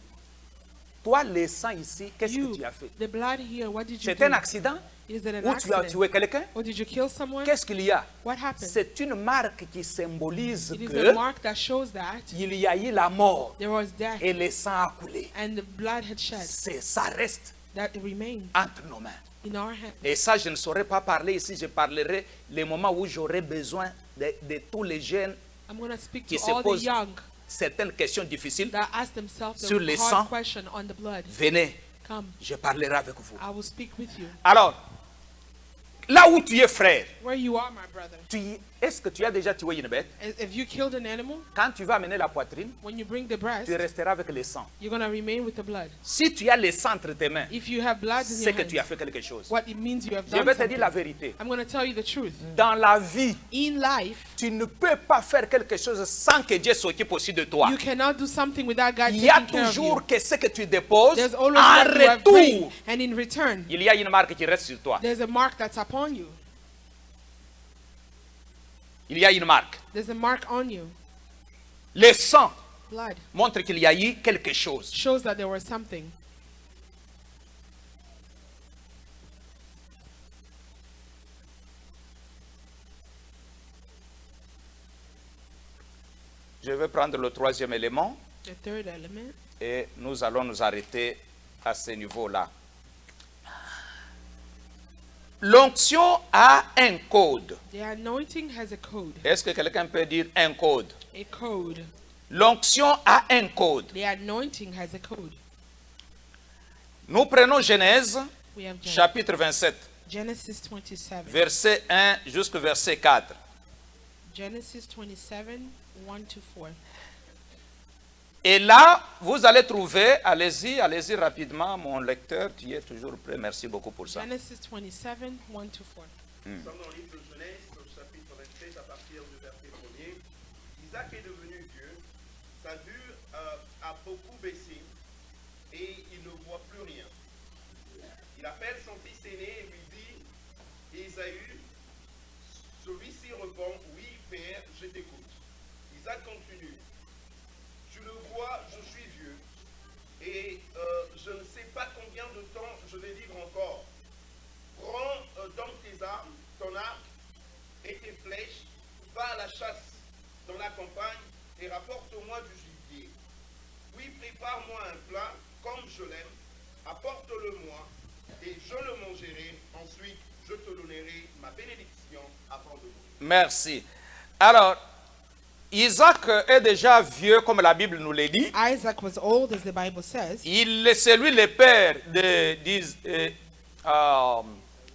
Toi, le sang ici, qu'est-ce que tu You, as fait? the blood here, what did you C'est do? un accident? Is it an Ou tu as accident? tué quelqu'un? Or did you kill someone? Qu'est-ce qu'il y a? What happened? C'est une marque qui symbolise It is a que mark that shows that il y a eu la mort there was death et le sang a coulé. and the blood had shed, Ça reste that it remained entre nos mains. in our hands. Et ça, je ne saurais pas parler ici. Je parlerai les moments où j'aurai besoin de tous les jeunes I'm going to speak qui to se all the posent young certaines questions difficiles. that ask themselves Sur the les hard sangs. question on the blood. Venez, Come, je parlerai avec vous. I will speak with you. Alors, là où tu es frère, Where you are, my brother. est-ce que tu as déjà tué une bête? If you killed an animal, Quand tu vas amener la poitrine, when you bring the breast, tu resteras avec le sang. you're going to remain with the blood. Si tu as le sang entre tes mains, If you have blood in c'est your que tu as hands, fait quelque chose. what it means you have Je done vais te dire la something. vérité. I'm going to tell you the truth. Dans la vie, In life, tu ne peux pas faire quelque chose sans que Dieu s'occupe aussi de toi. you cannot do something without God Il y a taking care of you. toujours que ce que tu déposes, There's always en what you have bring, retour, and in return, il y a une marque qui reste sur toi. there's a mark that's upon you. Il y a une marque. There's a mark on you. Le sang Blood montre qu'il y a eu quelque chose. shows that there was something. Je vais prendre le troisième élément The third element, et nous allons nous arrêter à ce niveau-là. L'onction a un code. the anointing has a code. Est-ce que quelqu'un peut dire un code? A code. L'onction a un code. The anointing has a code. Nous prenons Genèse, We have chapitre 27, Genesis 27. verset 1 jusqu'au verset 4. Genesis 27, 1 to 4. Et là, vous allez trouver, allez-y rapidement, mon lecteur, tu es toujours prêt, merci beaucoup pour ça. Genesis 27, 1 to 4. Nous sommes dans le livre de Genèse, au chapitre 27, à partir du verset 1er. Isaac est devenu vieux, sa vue a beaucoup baissé et il ne voit plus rien. Il appelle son fils aîné et lui dit, Ésaü, celui-ci répond, oui, père, je t'écoute. Isaac continue, tu le vois, je suis vieux et je ne sais pas combien de temps je vais vivre encore. Prends donc tes armes, ton arc et tes flèches, va à la chasse dans la campagne et rapporte-moi du gibier. Puis prépare-moi un plat comme je l'aime, apporte-le-moi et je le mangerai. Ensuite, je te donnerai ma bénédiction avant de mourir. Merci. Alors, Isaac est déjà vieux, comme la Bible nous le dit. Isaac was old, as the Bible says. C'est lui le père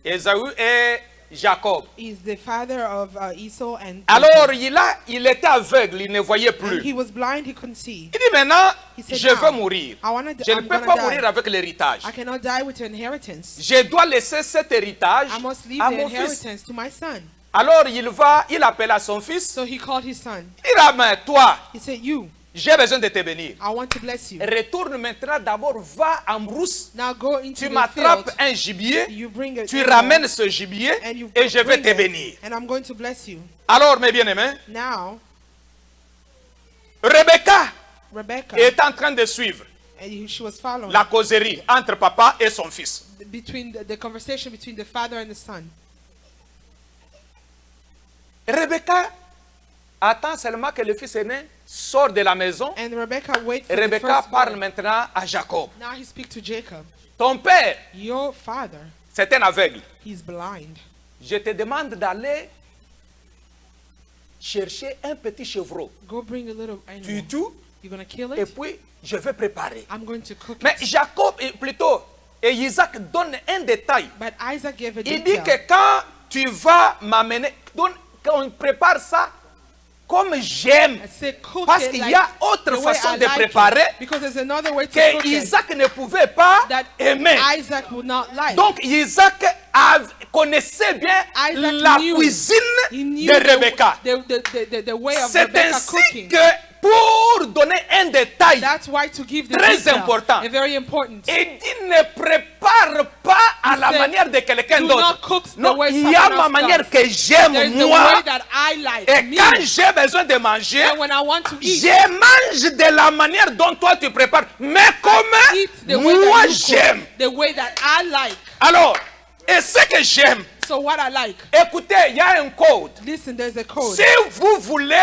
Ésaü et Jacob. He's the father of Esau and Alors il était aveugle, il ne voyait and plus. he was blind, he couldn't see. Il dit maintenant, He said, je now, veux mourir. Je ne I'm peux gonna pas die. mourir avec l'héritage. I cannot die with your inheritance. Je dois laisser cet héritage I must leave à the mon fils. inheritance to my son. Alors il appela son fils. So he called his son. Il dit, mais toi, He said, you, j'ai besoin de te bénir. I want to bless you. Retourne maintenant d'abord, va en brousse. Now go into Tu the m'attrapes field. un gibier. You bring a Tu animal, ramènes ce gibier and you et je vais bring te it, bénir. and I'm going to bless you. Alors, mes bien-aimés, Now, Rebecca Rebecca, est en train de suivre and she was following la causerie entre papa et son fils. between the conversation between the father and the son. Rebecca attend seulement que le fils aîné sorte de la maison. And Rebecca waits for the Rebecca parle firstborn. maintenant à Jacob. Now he speaks to Jacob. Ton père, Your father, c'est un aveugle. he's blind. Je te demande d'aller chercher un petit chevreau. Go bring a little Tu animal. tues You're going to kill et it? puis je vais préparer. I'm going to cook Mais it. Jacob, plutôt, et Isaac donne un détail. But Isaac gave a Il dit detail. que quand tu vas m'amener, qu'on prépare ça comme j'aime. I said, cook Parce it qu'il like y a autre the way façon I de like préparer it. Because there's another way to que cook it Isaac ne pouvait pas that aimer. Isaac would not like. Donc Isaac connaissait bien Isaac la knew. He cuisine knew de Rebecca. the way of C'est Rebecca ainsi cooking. que pour donner un détail, That's why to give the Très detail, important. a very important. il dit ne prépare pas à He la said, manière de quelqu'un do d'autre. not cook the Non, way il y a someone ma else manière does. que j'aime There's the moi. way that I like Et me. quand j'ai besoin de manger, And when I want to eat, je mange de la manière dont toi tu prépares. Mais comme eat the way moi that you j'aime. cook, the way that I like. Alors, et ce que j'aime, So what I like, écoutez, il y a un code. listen, there's a code. Si vous voulez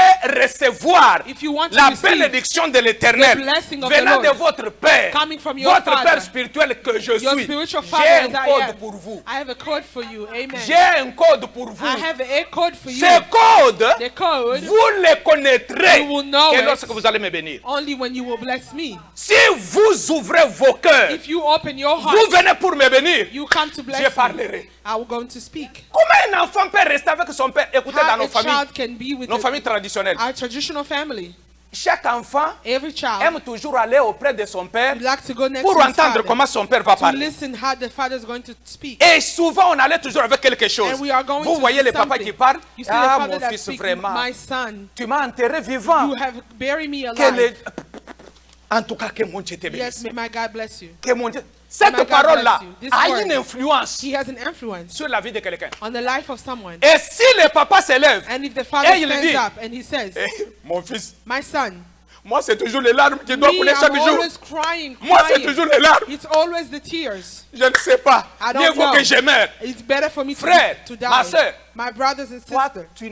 recevoir If you want to la receive bénédiction de l'Éternel the blessing of the venant Lord, de votre Père, coming from your votre Father, Père spirituel que je Your suis, spiritual father j'ai un as I code am. pour vous. I have a code for you. Amen. J'ai un code pour vous. I have a code for you. Ce code, The code, vous le connaîtrez You will know et it. lorsque vous allez me bénir. only when you will bless me. Si vous ouvrez vos cœurs, If you open your vous heart, venez pour me bénir, you come to bless je me. parlerai. I will go to speak. Comment un enfant peut rester avec son père? Écoutez, dans How nos a familles, child can be with nos familles traditionnelles, our traditional family. chaque enfant Every child aime toujours aller auprès de son père would like to go next pour to his entendre father, comment son père va to parler. listen how the father is going to speak. Et souvent, on allait toujours avec quelque chose. And we are going Vous to voyez do les papas something. qui parlent. You see Ah, the father mon that fils, speaks, vraiment, my son, tu m'as enterré vivant. you have buried me Que alive. En tout cas, que mon Dieu te Yes, bénisse. may my God bless you. Que mon Dieu... Cette God parole-là bless you. This a word. une influence He has an influence sur la vie de quelqu'un. on the life of someone. Et si le papa se lève, And if the father Et il stands dit, up and he says, eh, mon fils, my son, moi c'est toujours les larmes qui doivent me, couler chaque I'm jour. always crying, Moi c'est toujours les larmes. It's always the tears. Je ne sais pas. I Mieux don't vaut know. que je meure. It's better for me Frère, to die. ma soeur, My brothers and toi, sisters, tu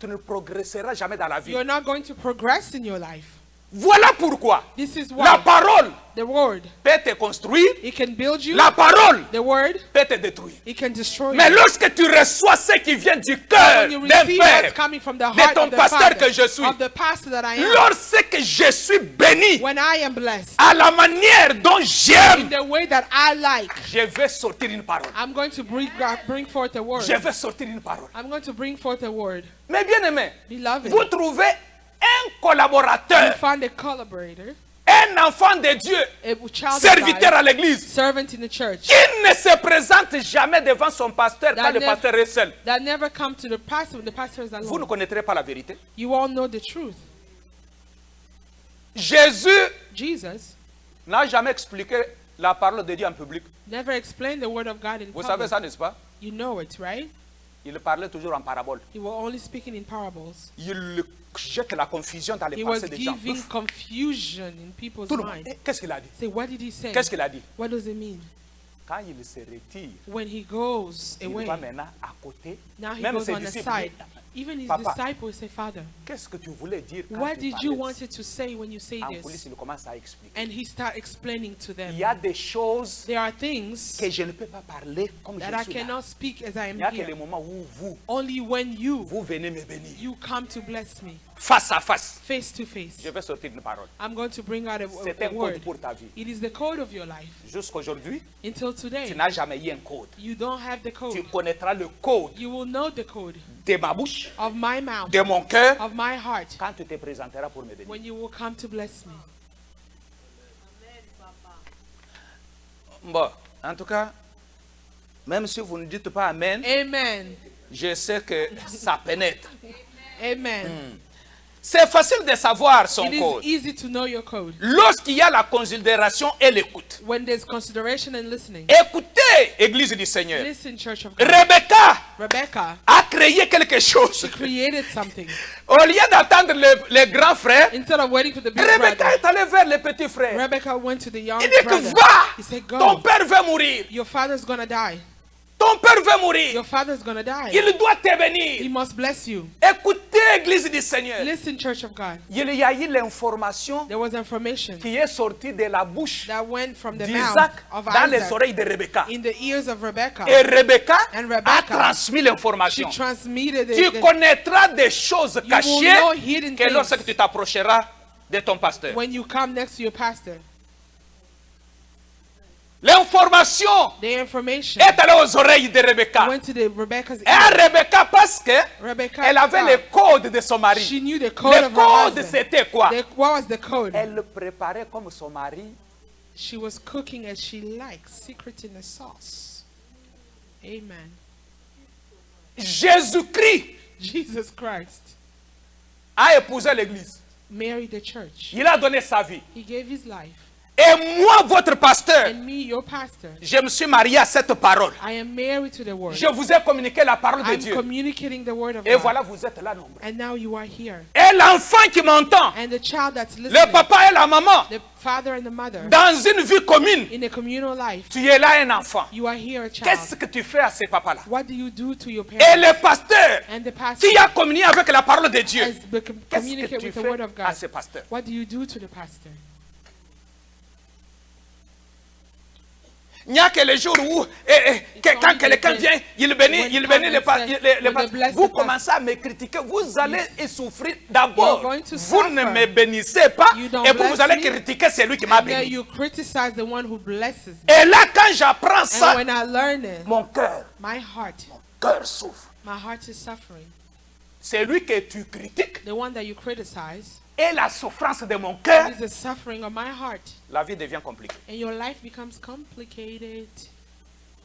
ne progresseras jamais dans la vie. you're not going to progress in your life. Voilà pourquoi This is la why parole the word, peut te construire, it can build you. la parole The word, peut te détruire. it can destroy Mais you. lorsque tu reçois ce qui vient du cœur When you d'un receive what's père, coming from the de heart ton of the pasteur Father, que je suis, of the pastor that I am, lorsque je suis béni when I am blessed, à la manière dont in j'aime, the way that I like, je vais sortir une parole. I'm going to bring forth a word. Je vais sortir une parole. I'm going to bring forth a word. Mais bien aimé, Beloved, vous trouvez un you collaborateur, find a collaborator, un enfant de Dieu, a child of serviteur God, à l'église, servant in the church, qui ne se présente jamais devant son pasteur quand That le never- pasteur est seul. that never come to the pastor when the pastor is Vous ne alone. connaîtrez pas la vérité. You all know the truth. Jésus Jesus n'a jamais expliqué la parole de Dieu en public. never explained the word of God in Vous savez public. ça, n'est-ce pas? You know it, right? Il parlait toujours en parabole. He was only speaking in parables. Il jette la confusion dans les He was pensées des gens. giving confusion in people's Tout le monde. mind. Eh, qu'est-ce qu'il a dit? Say, what did he say? Qu'est-ce qu'il a dit? What does it mean? Quand il se retire, When he goes il away, va maintenant à côté. now he Même goes ses on the disciples side. disent, Even his Papa, disciples say, Father, qu'est-ce que tu voulais dire quand what tu did you parlais de wanted to say when you say ça? En coulisses, this? il commence à expliquer. And he start explaining to them. Il y a des choses There are things que je ne peux pas parler comme that je I suis là. cannot speak as I Il am n'y a que les here. moments où Only when you venez me bénir. you come to bless me Face à face. face to face. Je vais sortir une parole. I'm going to bring out C'est a un code word. pour ta vie. It is the code of your life. Jusqu'aujourd'hui, Until tu today, n'as jamais eu un code. you don't have the Tu code. connaîtras le code You will know the code de ma bouche, of my mouth, de mon cœur, of my heart, quand tu te présenteras pour me bénir. when you will come to bless me. Bon, en tout cas, même si vous ne dites pas Amen, Amen. je sais que ça pénètre. Amen. C'est facile de savoir son It is code. easy to know your code. Lorsqu'il y a la considération et l'écoute. When there's consideration and listening. Écoutez, Église du Seigneur. Listen, Church of God. Rebecca a créé quelque chose. created something. Au lieu d'attendre les grands frères, Instead of waiting for the big Rebecca brother, est allée vers les petits frères. Rebecca went to the young Il dit que brother. He said, va, ton go. père veut mourir. Your father's gonna die. Ton père veut mourir. Your father's gonna die. Il doit te He bénir. must bless you. Écoutez, Église du Seigneur. Listen, Church of God. Il y a eu l'information There was information qui est sortie de la bouche that went from the d'Isaac mouth of dans les Isaac oreilles de Rebecca. in the ears of Rebecca. Et Rebecca And a Rebecca, transmis she l'information. transmitted Tu it connaîtras des choses will know cachées hidden que things. lorsque tu t'approcheras de ton pasteur. when you come next to your pastor. L'information The information est allée aux oreilles de Rebecca. went to the Rebecca's Et à ear. Rebecca, parce que Rebecca, elle avait le code de son mari. she knew the code Le of her code, husband. c'était quoi? What was the code? Elle préparait comme son mari. She was cooking as she liked, secret in the sauce. Amen. Jésus-Christ Jesus Christ a épousé l'église. married the church. Il a donné sa vie. He gave his life. Et moi, votre pasteur, And me, your pastor, je me suis marié à cette parole. I am married to the word. Je vous ai communiqué la parole de I'm Dieu. communicating the word of Et God. voilà, vous êtes là nombreux. And now you are here. Et l'enfant qui m'entend, And the child that's le listening, papa et la maman, the father and the mother, dans une vie commune, in a communal life, tu es là un enfant. you are here a Qu'est-ce child. que tu fais à ces papas-là? What do you do to your Et parents? le pasteur And the pastor qui a communié avec la parole de Dieu, has qu'est-ce que communicate tu with the word fais of à God. ces pasteurs? What do you do to the pastor? Il n'y a que les jours où, quand quelqu'un vient, il bénit les pasteurs. Vous commencez à me critiquer, vous allez souffrir. D'abord, vous ne me bénissez pas, et puis vous allez critiquer celui qui m'a And then béni. you criticize the one who blesses me. Et là, quand j'apprends And ça, when I learn it, mon cœur my souffre. heart is suffering. Celui que tu critiques The one that you criticize et la souffrance de mon cœur, is the suffering of my heart. la vie devient compliquée. And your life becomes complicated.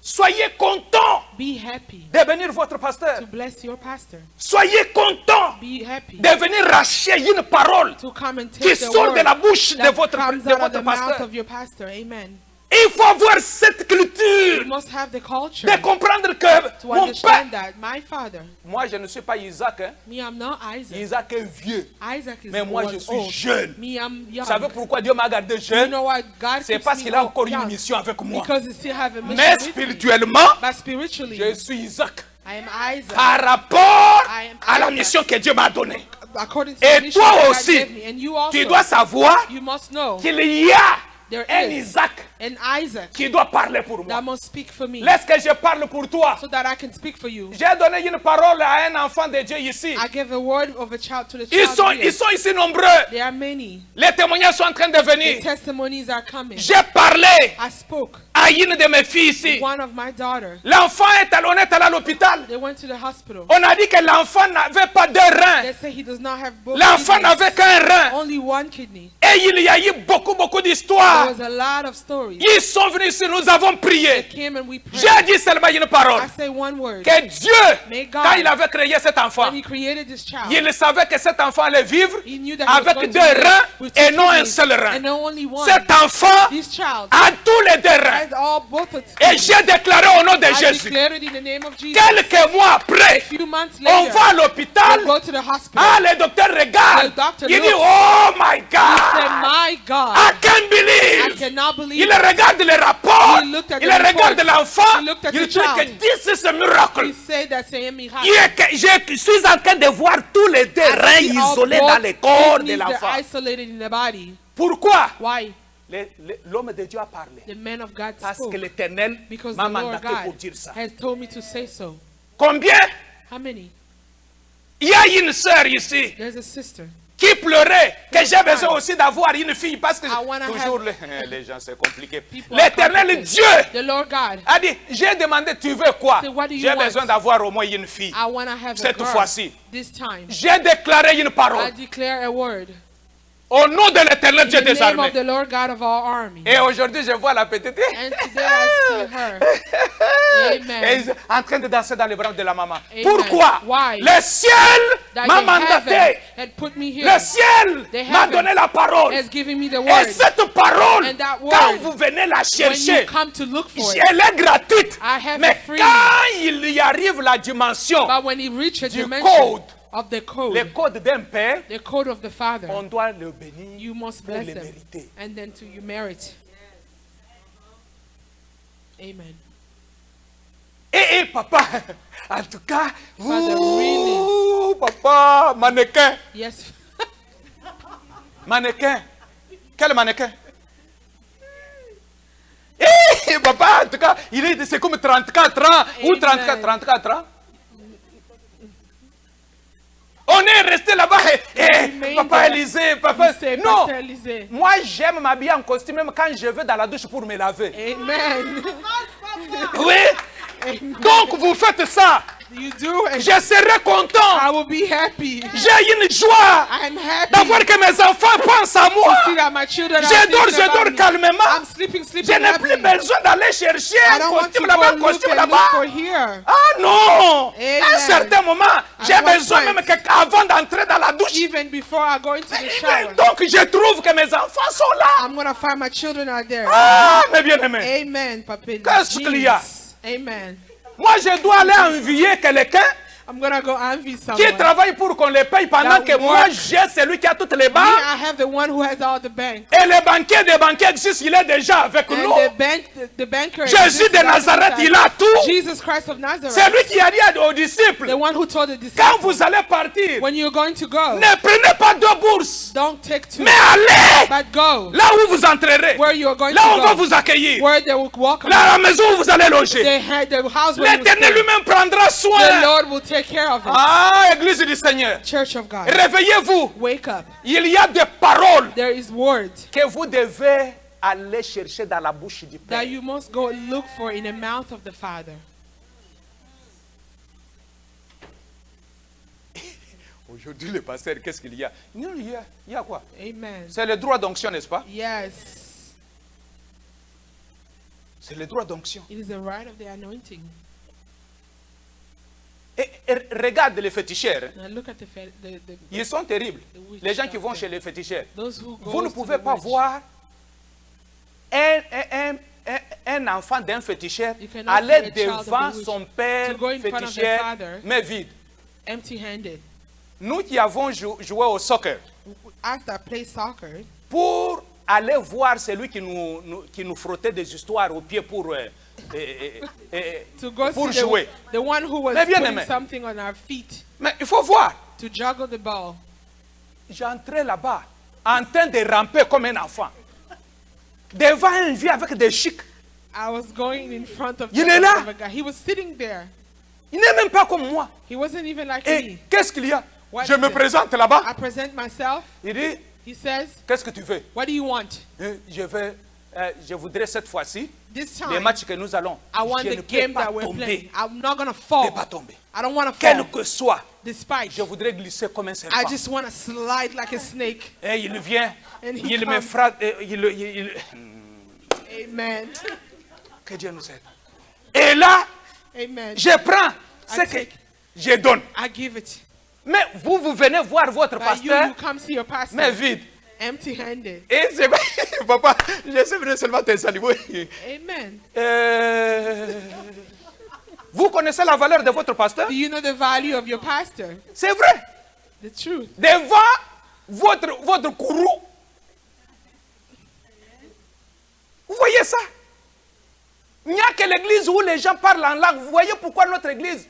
Soyez content Be happy de bénir votre pasteur. to bless your pastor. Soyez content Be happy de venir racheter une parole to come and qui take the sort de la word bouche de that votre comes out of the mouth pasteur. of your pastor. Amen. Il faut avoir cette You culture must have the culture de comprendre que to mon père, understand that my father, moi je ne suis pas Isaac, hein. me, I'm not Isaac. Isaac est vieux. Isaac is Mais moi je was suis old. jeune. Me, I'm young. Vous savez pourquoi Dieu m'a gardé You jeune? know what? God C'est keeps parce me qu'il a encore une young mission avec moi. because he still have a mission Mais with me. spirituellement, But spiritually, je suis Isaac. I am Isaac. Par rapport I am à la Isaac. mission que Dieu m'a donnée. According to Et the mission toi that God aussi, gave me. And you also, tu dois savoir you must know qu'il y a there un is Isaac an Isaac qui doit parler pour moi. that must speak for me Laisse que je parle pour toi. so that I can speak for you. J'ai donné une parole à un enfant de Dieu ici. I gave a word of a child to the Ils child sont, here. ils sont ici nombreux. There are many. Les témoignages sont en train de The venir. testimonies are coming. J'ai parlé I spoke. à une de mes filles ici. One of my daughter. L'enfant est allé à l'hôpital. They went to the hospital. On a dit que l'enfant n'avait pas deux reins. They say he does not have both L'enfant kidneys. n'avait qu'un rein. Only one kidney. Et il y a eu beaucoup There d'histoires. was a lot of stories. Ils sont venus ici, nous avons They prié. came and we prayed. J'ai dit seulement une parole. I say one word. Que Dieu, May God, quand il avait créé cet enfant, when he created this child, il savait que cet enfant allait vivre he knew that he was avec going deux to live reins with two et non un kidneys seul rein. and no only one. Cet enfant This child a tous les deux reins. has both of Et j'ai déclaré au nom de I Jésus. declared it in the name of Jesus. Quelques mois après, A few months on later, va à l'hôpital. we'll go to the hospital. Ah, le docteur regarde. The doctor Il dit, looks. oh my He said, God. my God, I can't I believe. cannot believe Il it. regarde le rapport. He looked at Il the regarde report. l'enfant. He looked at Il the dit que child. this is a miracle. He said that saying me Je suis en train de voir tous les deux reins isolés dans le corps de l'enfant. isolated in the body. Pourquoi? Why? L'homme de Dieu a parlé. The man of God Parce spoke que l'Éternel because m'a the Lord mandaté pour God dire ça. has told me to say so. Combien? How many? Il y a une sœur ici There's a sister. qui pleurait que j'ai besoin aussi d'avoir une fille parce que I wanna toujours have- les gens c'est compliqué. People are L'Éternel complicated. Dieu The Lord God, a dit, j'ai demandé tu veux quoi? Say, what do you J'ai want? besoin d'avoir au moins une fille. I want to have a Cette girl. fois-ci. This time, J'ai déclaré une I parole declare a word. au nom de l'Éternel In Dieu the des name armées. of the Lord God of all armies. Et aujourd'hui je vois la petite. And today I see her. Et Amen. ils sont en train de danser dans les bras de la maman. Amen. Pourquoi? Why? Le ciel That m'a the mandaté. heaven had put me here. Le ciel The m'a heaven donné la parole. has given me the Et word. cette parole, And that quand word, vous venez la When chercher, you come to look for it, elle est gratuite. I have Mais it free. quand il y arrive la dimension, but when you reach a du dimension code, of the le code, code d'un père, the code of the Father, on doit le bénir you must pour bless le them. mériter. And then to you merit. Amen. Et papa, en tout cas, Father, papa, mannequin, Yes. mannequin. Quel mannequin? Eh, papa, en tout cas, c'est comme 34 ans ou Amen. 34 ans. On est resté là-bas. Amen. Papa Élisée, papa. You say, Non, Pastor Élisée. moi j'aime m'habiller en costume même quand je vais dans la douche pour me laver. Amen. Oui. Donc vous faites ça. You do it. Je serai content. I will be happy. J'ai une joie I'm happy d'avoir que mes enfants pensent à moi. to see that my children are Je dors thinking about me. calmement. I'm sleeping Je n'ai happy. plus besoin d'aller chercher I un don't want to costume go là-bas, un look costume and look là-bas. for here. Ah non! Amen. À un certain moment, j'ai one besoin point, même qu'avant d'entrer dans la douche, Even before I go into the shower, donc je trouve que mes enfants sont là. I'm going to find my children are there. Ah, mes bien-aimés. Amen, Papa. Qu'est-ce qu'il y a? Amen. Moi, je dois aller envier quelqu'un I'm going to go envy qui someone. travaille pour qu'on les paye pendant That que moi, work. j'ai celui qui a toutes les Me, banques. I have the one who has all the bank. Et le banquier des banquiers existent, il est déjà avec And nous. the banker Jésus exists de Nazareth, inside. il a tout. Jesus Christ of Nazareth. C'est lui qui a dit aux disciples, The one who told the quand disciples, vous allez partir, when you're going to go, ne prenez pas deux bourses, don't take two, mais allez but go là où vous entrerez. where you're going Là où on va to go, vous accueillir. where they will welcome Là, à la you. maison où vous allez loger. The house where you L'Éternel stay. lui-même prendra The soin. Lord will take care of it. Ah, Église du Seigneur. Church of God, Réveillez-vous. wake up. Il y a des paroles There is word que vous devez aller chercher dans la bouche du Père. that you must go look for in the mouth of the Father. Aujourd'hui, le pasteur, qu'est-ce qu'il y a? Non, il y a quoi? Amen. C'est le droit d'onction, n'est-ce pas? Yes, C'est le droit d'onction. it is the right of the anointing. Et regarde les féticheurs. Now look at Ils sont terribles. witch Les gens qui vont doctor. chez les féticheurs. Those who Vous ne goes to pouvez the pas witch. voir un enfant d'un féticheur You cannot aller see a child of devant the witch son père to go in front of the féticheur, father. mais vide. Empty-handed. Nous qui avons joué au soccer, Us that play soccer, pour aller voir celui qui nous frottait des histoires aux pieds pour to go pour see jouer. the one who was Mais bien putting aimé. something on our feet Mais il faut voir. to juggle the ball. J'entrais là-bas en train de ramper comme un enfant. Devant un vieux avec des chics. I was going in front of, Il est là. of a guy. He was sitting there. Il n'est même pas comme moi. He wasn't even like Et me. qu'est-ce qu'il y a? What Je is me it? présente là-bas. I present myself. Il dit, He says, qu'est-ce que tu veux? what do you want? Je voudrais cette fois-ci, This les time, matchs que nous allons, I want je ne the peux game pas that we're playing. tomber. I'm not going to Je ne fall. peux pas tomber. I don't want to Quel fall. que soit, Despite, je voudrais glisser comme un serpent. I just want to slide like a snake. Et il vient, And he il me comes. frappe, Amen. que Dieu nous aide. Et là, Amen. je prends ce que take. je donne. I give it. Mais vous venez voir votre But pasteur, you come see your pastor. mais vide. empty-handed. Et c'est papa, je suis venu seulement te saluer. Amen. Vous connaissez la valeur de votre pasteur? Do you know the value of your pastor? C'est vrai. The truth. Devant votre courroux. Vous voyez ça? Il n'y a que l'église où les gens parlent en langue. Vous voyez pourquoi notre église,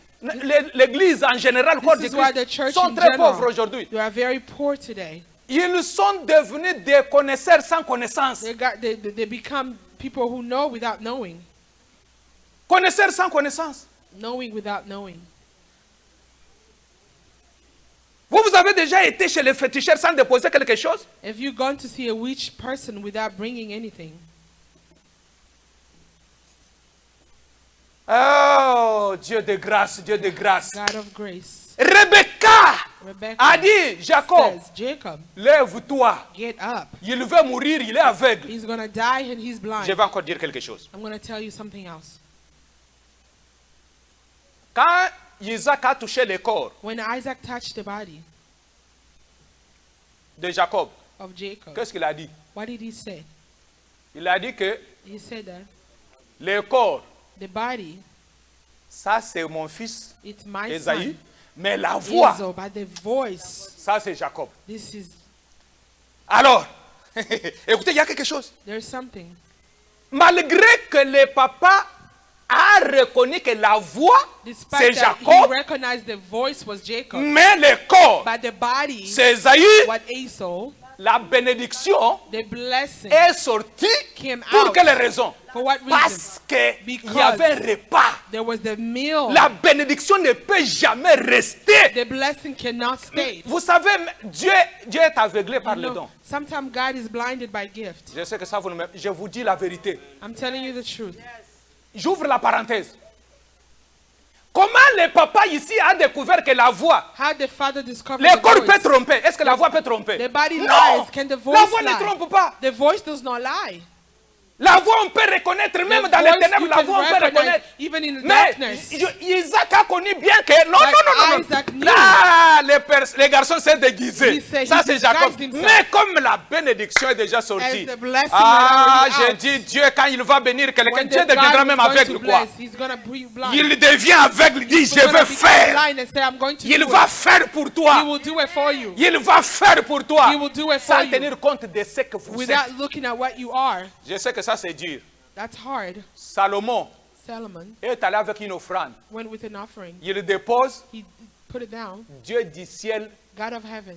l'église en général, corps de This is why the Christ, church sont in très pauvres general, aujourd'hui. they are very poor today. Ils sont devenus des connaisseurs sans connaissance. They become people who know without knowing. Connaisseurs sans connaissance. Knowing without knowing. Vous avez déjà été chez les féticheurs sans déposer quelque chose? Have you gone to see a witch person without bringing anything? Oh, Dieu de grâce, Dieu de grâce. God of grace. Rebecca Rebecca a dit, Jacob, says, Jacob, lève-toi. get up. Il veut mourir, il est aveugle. He's going to die and he's blind. Je vais encore dire quelque chose. I'm going to tell you something else. Quand Isaac a touché le corps When Isaac touched the body de Jacob, of Jacob, qu'est-ce qu'il a dit? what did he say? Il a dit que He said that le corps, the body, ça c'est mon fils it's my Esaïe, son, mais la voix, Esau, but the voice, ça c'est Jacob. this is, Alors, écoutez, il y a quelque chose. there's something. Malgré que le papa a reconnu que la voix c'est Despite that he Jacob, recognized the voice was Jacob, mais le corps but the body, c'est Esaïe, what Esau, la bénédiction the blessing est sortie came pour out. quelle raison? For what reason? Parce qu'il y Because avait un repas. there was the meal. La bénédiction ne peut jamais rester. The blessing cannot stay. Vous savez, Dieu est aveuglé par You les know, dons. sometimes God is blinded by gift. Je sais que ça, je vous dis la vérité. I'm telling you the truth. J'ouvre la parenthèse. Comment le papa ici a découvert que la voix, How the father discovered le the corps peut voice. tromper? Est-ce que la voix peut tromper? The body Non! lies. Can the La voice voix ne lie? trompe pas. The voice does not lie. La voix, on peut reconnaître, même The dans les voice ténèbres, you la can voix, on peut recognize reconnaître. even in the Mais darkness. Isaac a connu bien que non, But non. Isaac knew. Là, les garçons s'est déguisé. He said Ça, he c'est Jacob. disguised himself. Mais comme la bénédiction est déjà sortie, As the blessing ah, is already j'ai out. dit, Dieu, quand il va bénir quelqu'un, When Dieu the deviendra God is même going aveugle, to quoi. bless, he's gonna be blind. Il devient aveugle, il dit, He's je gonna vais become faire. blind and say, I'm going to Il do va it. faire pour He toi. will do it for you. Il va faire pour toi. He will do it for Sans you. tenir compte de ce que vous êtes. Without looking at what you are. Je sais que ça, c'est dur. That's hard. Salomon Solomon est allé avec une offrande. went with an offering. Il dépose. He put it down. Dieu du ciel, God of heaven,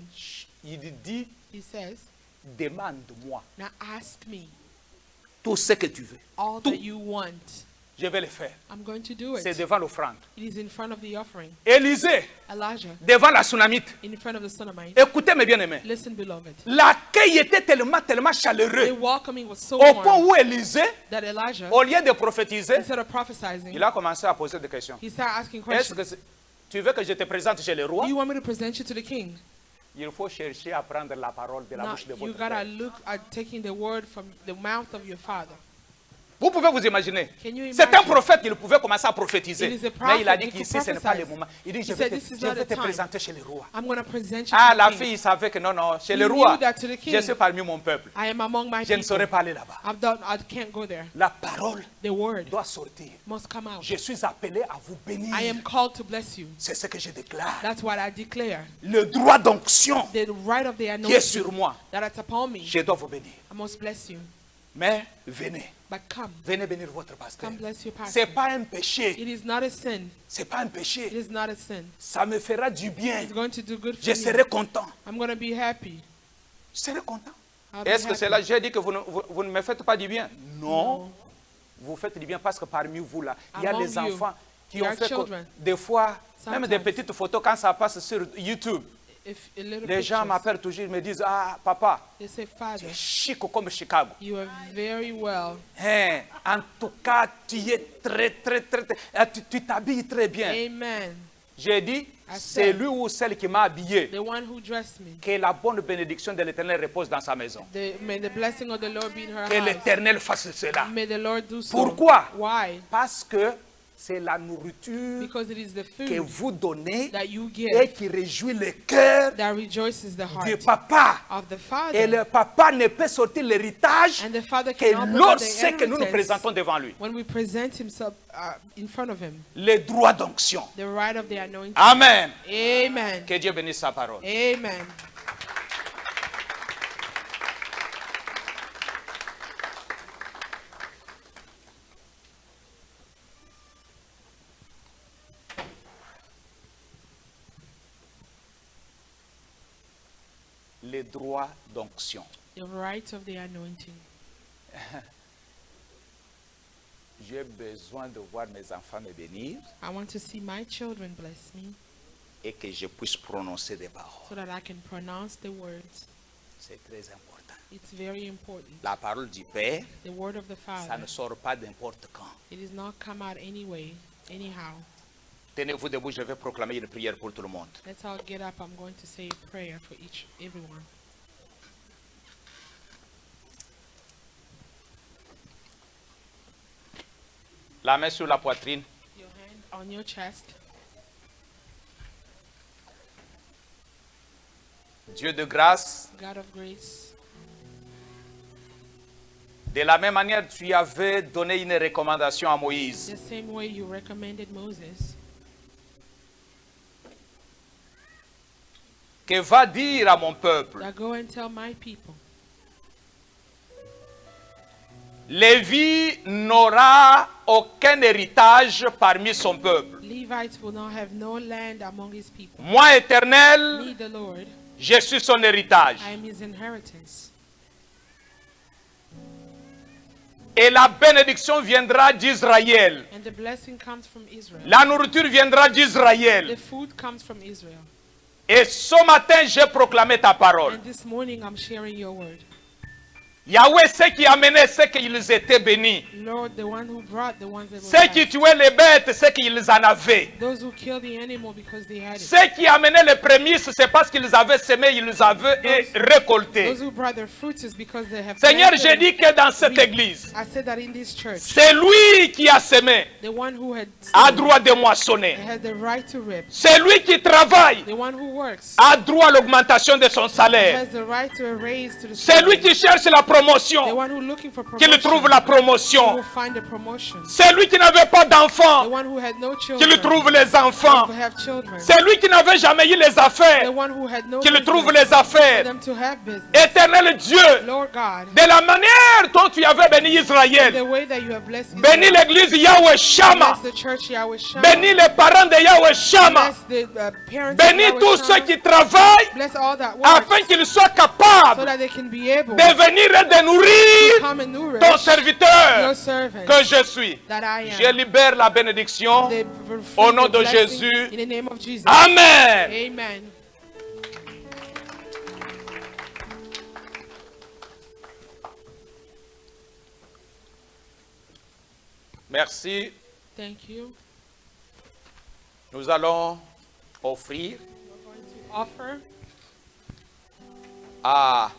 il dit, he says, demande-moi now ask me tout ce que tu veux. all Tout. that you want. Je vais le faire. I'm going to do C'est it. devant l'offrande. It is in front of the offering. Élisée, Elijah, devant la Sunamite. in front of the Sunamite. Écoutez mes bien-aimés. Listen, beloved. L'accueil était tellement The chaleureux. welcoming was so Au point warm où Élisée, that Elijah, au lieu de prophétiser, instead of prophesying, il a commencé à poser des questions. he started asking Est-ce questions. que tu veux que je te présente chez le roi? Do you want me to present you to the king? Il faut chercher à prendre la parole de la Now, bouche de you votre gotta père. look at taking the word from the mouth of your father. Vous pouvez vous imaginer. Can you C'est un imagine? prophète qu'il pouvait commencer à prophétiser. It is a Mais il a prophet, dit he qu'ici, could ce n'est pas le prophesy. moment. Il dit, He je said, vais "This is te not the te time. présenter chez le roi. I'm going to present you Ah, to la the king. fille savait que non, non, chez He le knew roi, that to the king. je suis parmi mon peuple. I am among my Je ne people. saurais pas aller là-bas. I can't go there. La parole The word doit sortir. must come out. Je suis appelé à vous bénir. I am called to bless you. C'est ce que je déclare. That's what I declare. Le droit d'onction The right of the qui est anointing sur moi, that is upon me, je dois vous bénir. I must bless you. Mais venez, But come, venez bénir votre pasteur. come bless your pastor. C'est pas un péché. It is not a sin. C'est pas un It péché. is not a sin. Ça me fera du bien. It's going to do good for Je me. serai content. I'm going to be happy. Je serai content. I'll be Est-ce que happy. c'est là, j'ai dit que vous ne me faites pas du bien? Non. Vous faites du bien parce que parmi vous là, il y a Among les you, enfants qui there ont are fait children. des fois, même des Sometimes. petites photos quand ça passe sur YouTube. If a little Les gens pictures, m'appellent toujours, ils me disent, ah papa, they say, Father, chic comme Chicago. you are very well. Hein, en tout cas, tu es très, tu t'habilles très bien. Amen. J'ai dit, I c'est said, lui ou celle qui m'a habillé. the one who dressed me. Que la bonne bénédiction de l'Éternel repose dans sa maison. May the blessing of the Lord be in her Que house. l'Éternel fasse cela. May the Lord do so. Pourquoi? Why? Parce que c'est la nourriture Because it is the que food vous donnez that you et give qui réjouit le cœur that rejoices the du heart papa. of the Et father. le papa ne peut sortir l'héritage And the father que can open lorsque the nous nous inheritance présentons devant lui. when we present himself in front of him. Le droit d'onction. The right of the anointing. Amen. Amen. Que Dieu bénisse sa parole. Amen. Le droit d'onction. The right of the anointing. J'ai besoin de voir mes enfants me bénir I want to see my children bless me et que je puisse prononcer des paroles. so that I can pronounce the words. C'est très important. It's very important. La parole du Père, The word of the ça Father. ne sort pas n'importe quand. It does not come out anyway, anyhow. Tenez-vous debout, je vais proclamer une prière pour tout le monde. Let's all get up. I'm going to say a prayer for everyone. La main sur la poitrine. Your hand on your chest. Dieu de grâce, God of grace. de la même manière, tu avais donné une recommandation à Moïse. The same way you recommended Moses. Que va dire à mon peuple, Now go and tell my people. Lévi n'aura aucun héritage parmi son peuple. Levites will not have no land among his people. Moi, Éternel, Me, the Lord, je suis son héritage. I am his inheritance. Et la bénédiction viendra d'Israël. And the blessing comes from Israel. La nourriture viendra The d'Israël. food comes from Israel. Et ce matin, j'ai proclamé ta parole. And this morning I'm sharing your word. Yahweh, ceux qui amenaient, ceux qu'ils étaient bénis. Lord, the one who brought the ones that were Ceux qui blessed. tuaient les bêtes, ceux qu'ils en avaient. Those who killed the animal because they had it. Ceux qui amenaient les prémices, c'est parce qu'ils avaient semé, ils avaient récolté. Those who brought their fruits is because they have Seigneur, planted j'ai dit que dans cette église, I said that in this church, c'est lui qui a semé, the one who had a sown droit de moissonner. has the right to reap. C'est lui qui travaille, The one who works a droit à l'augmentation de son salaire. has the right to a raise to the C'est lui qui cherche la The promotion, one who looking for qu'il promotion trouve la will promotion. find a promotion. C'est lui qui n'avait pas The d'enfants, one who had no qu'il children trouve les enfants. will have children. C'est lui qui n'avait jamais eu les The affaires, one who had no qu'il business trouve les for affaires. them to have business. Éternel Dieu, Lord God, de la manière dont tu avais béni the Israël, way that you have blessed bénis Israel, l'église Yahweh Shama, bless the church Yahweh Shammah, bénis les parents de Yahweh Shama, bless the parents of bénis Yahweh tous ceux Shammah, qui travaillent bless all that work afin qu'ils soient so capables that they can be able de venir et de to nourrir come and nourish ton serviteur your servant que je suis. that I Je am. libère la bénédiction. The Au nom de blessing Jésus. in the name of Jesus. Amen. Amen. Merci. Thank you. Nous allons offrir Offer à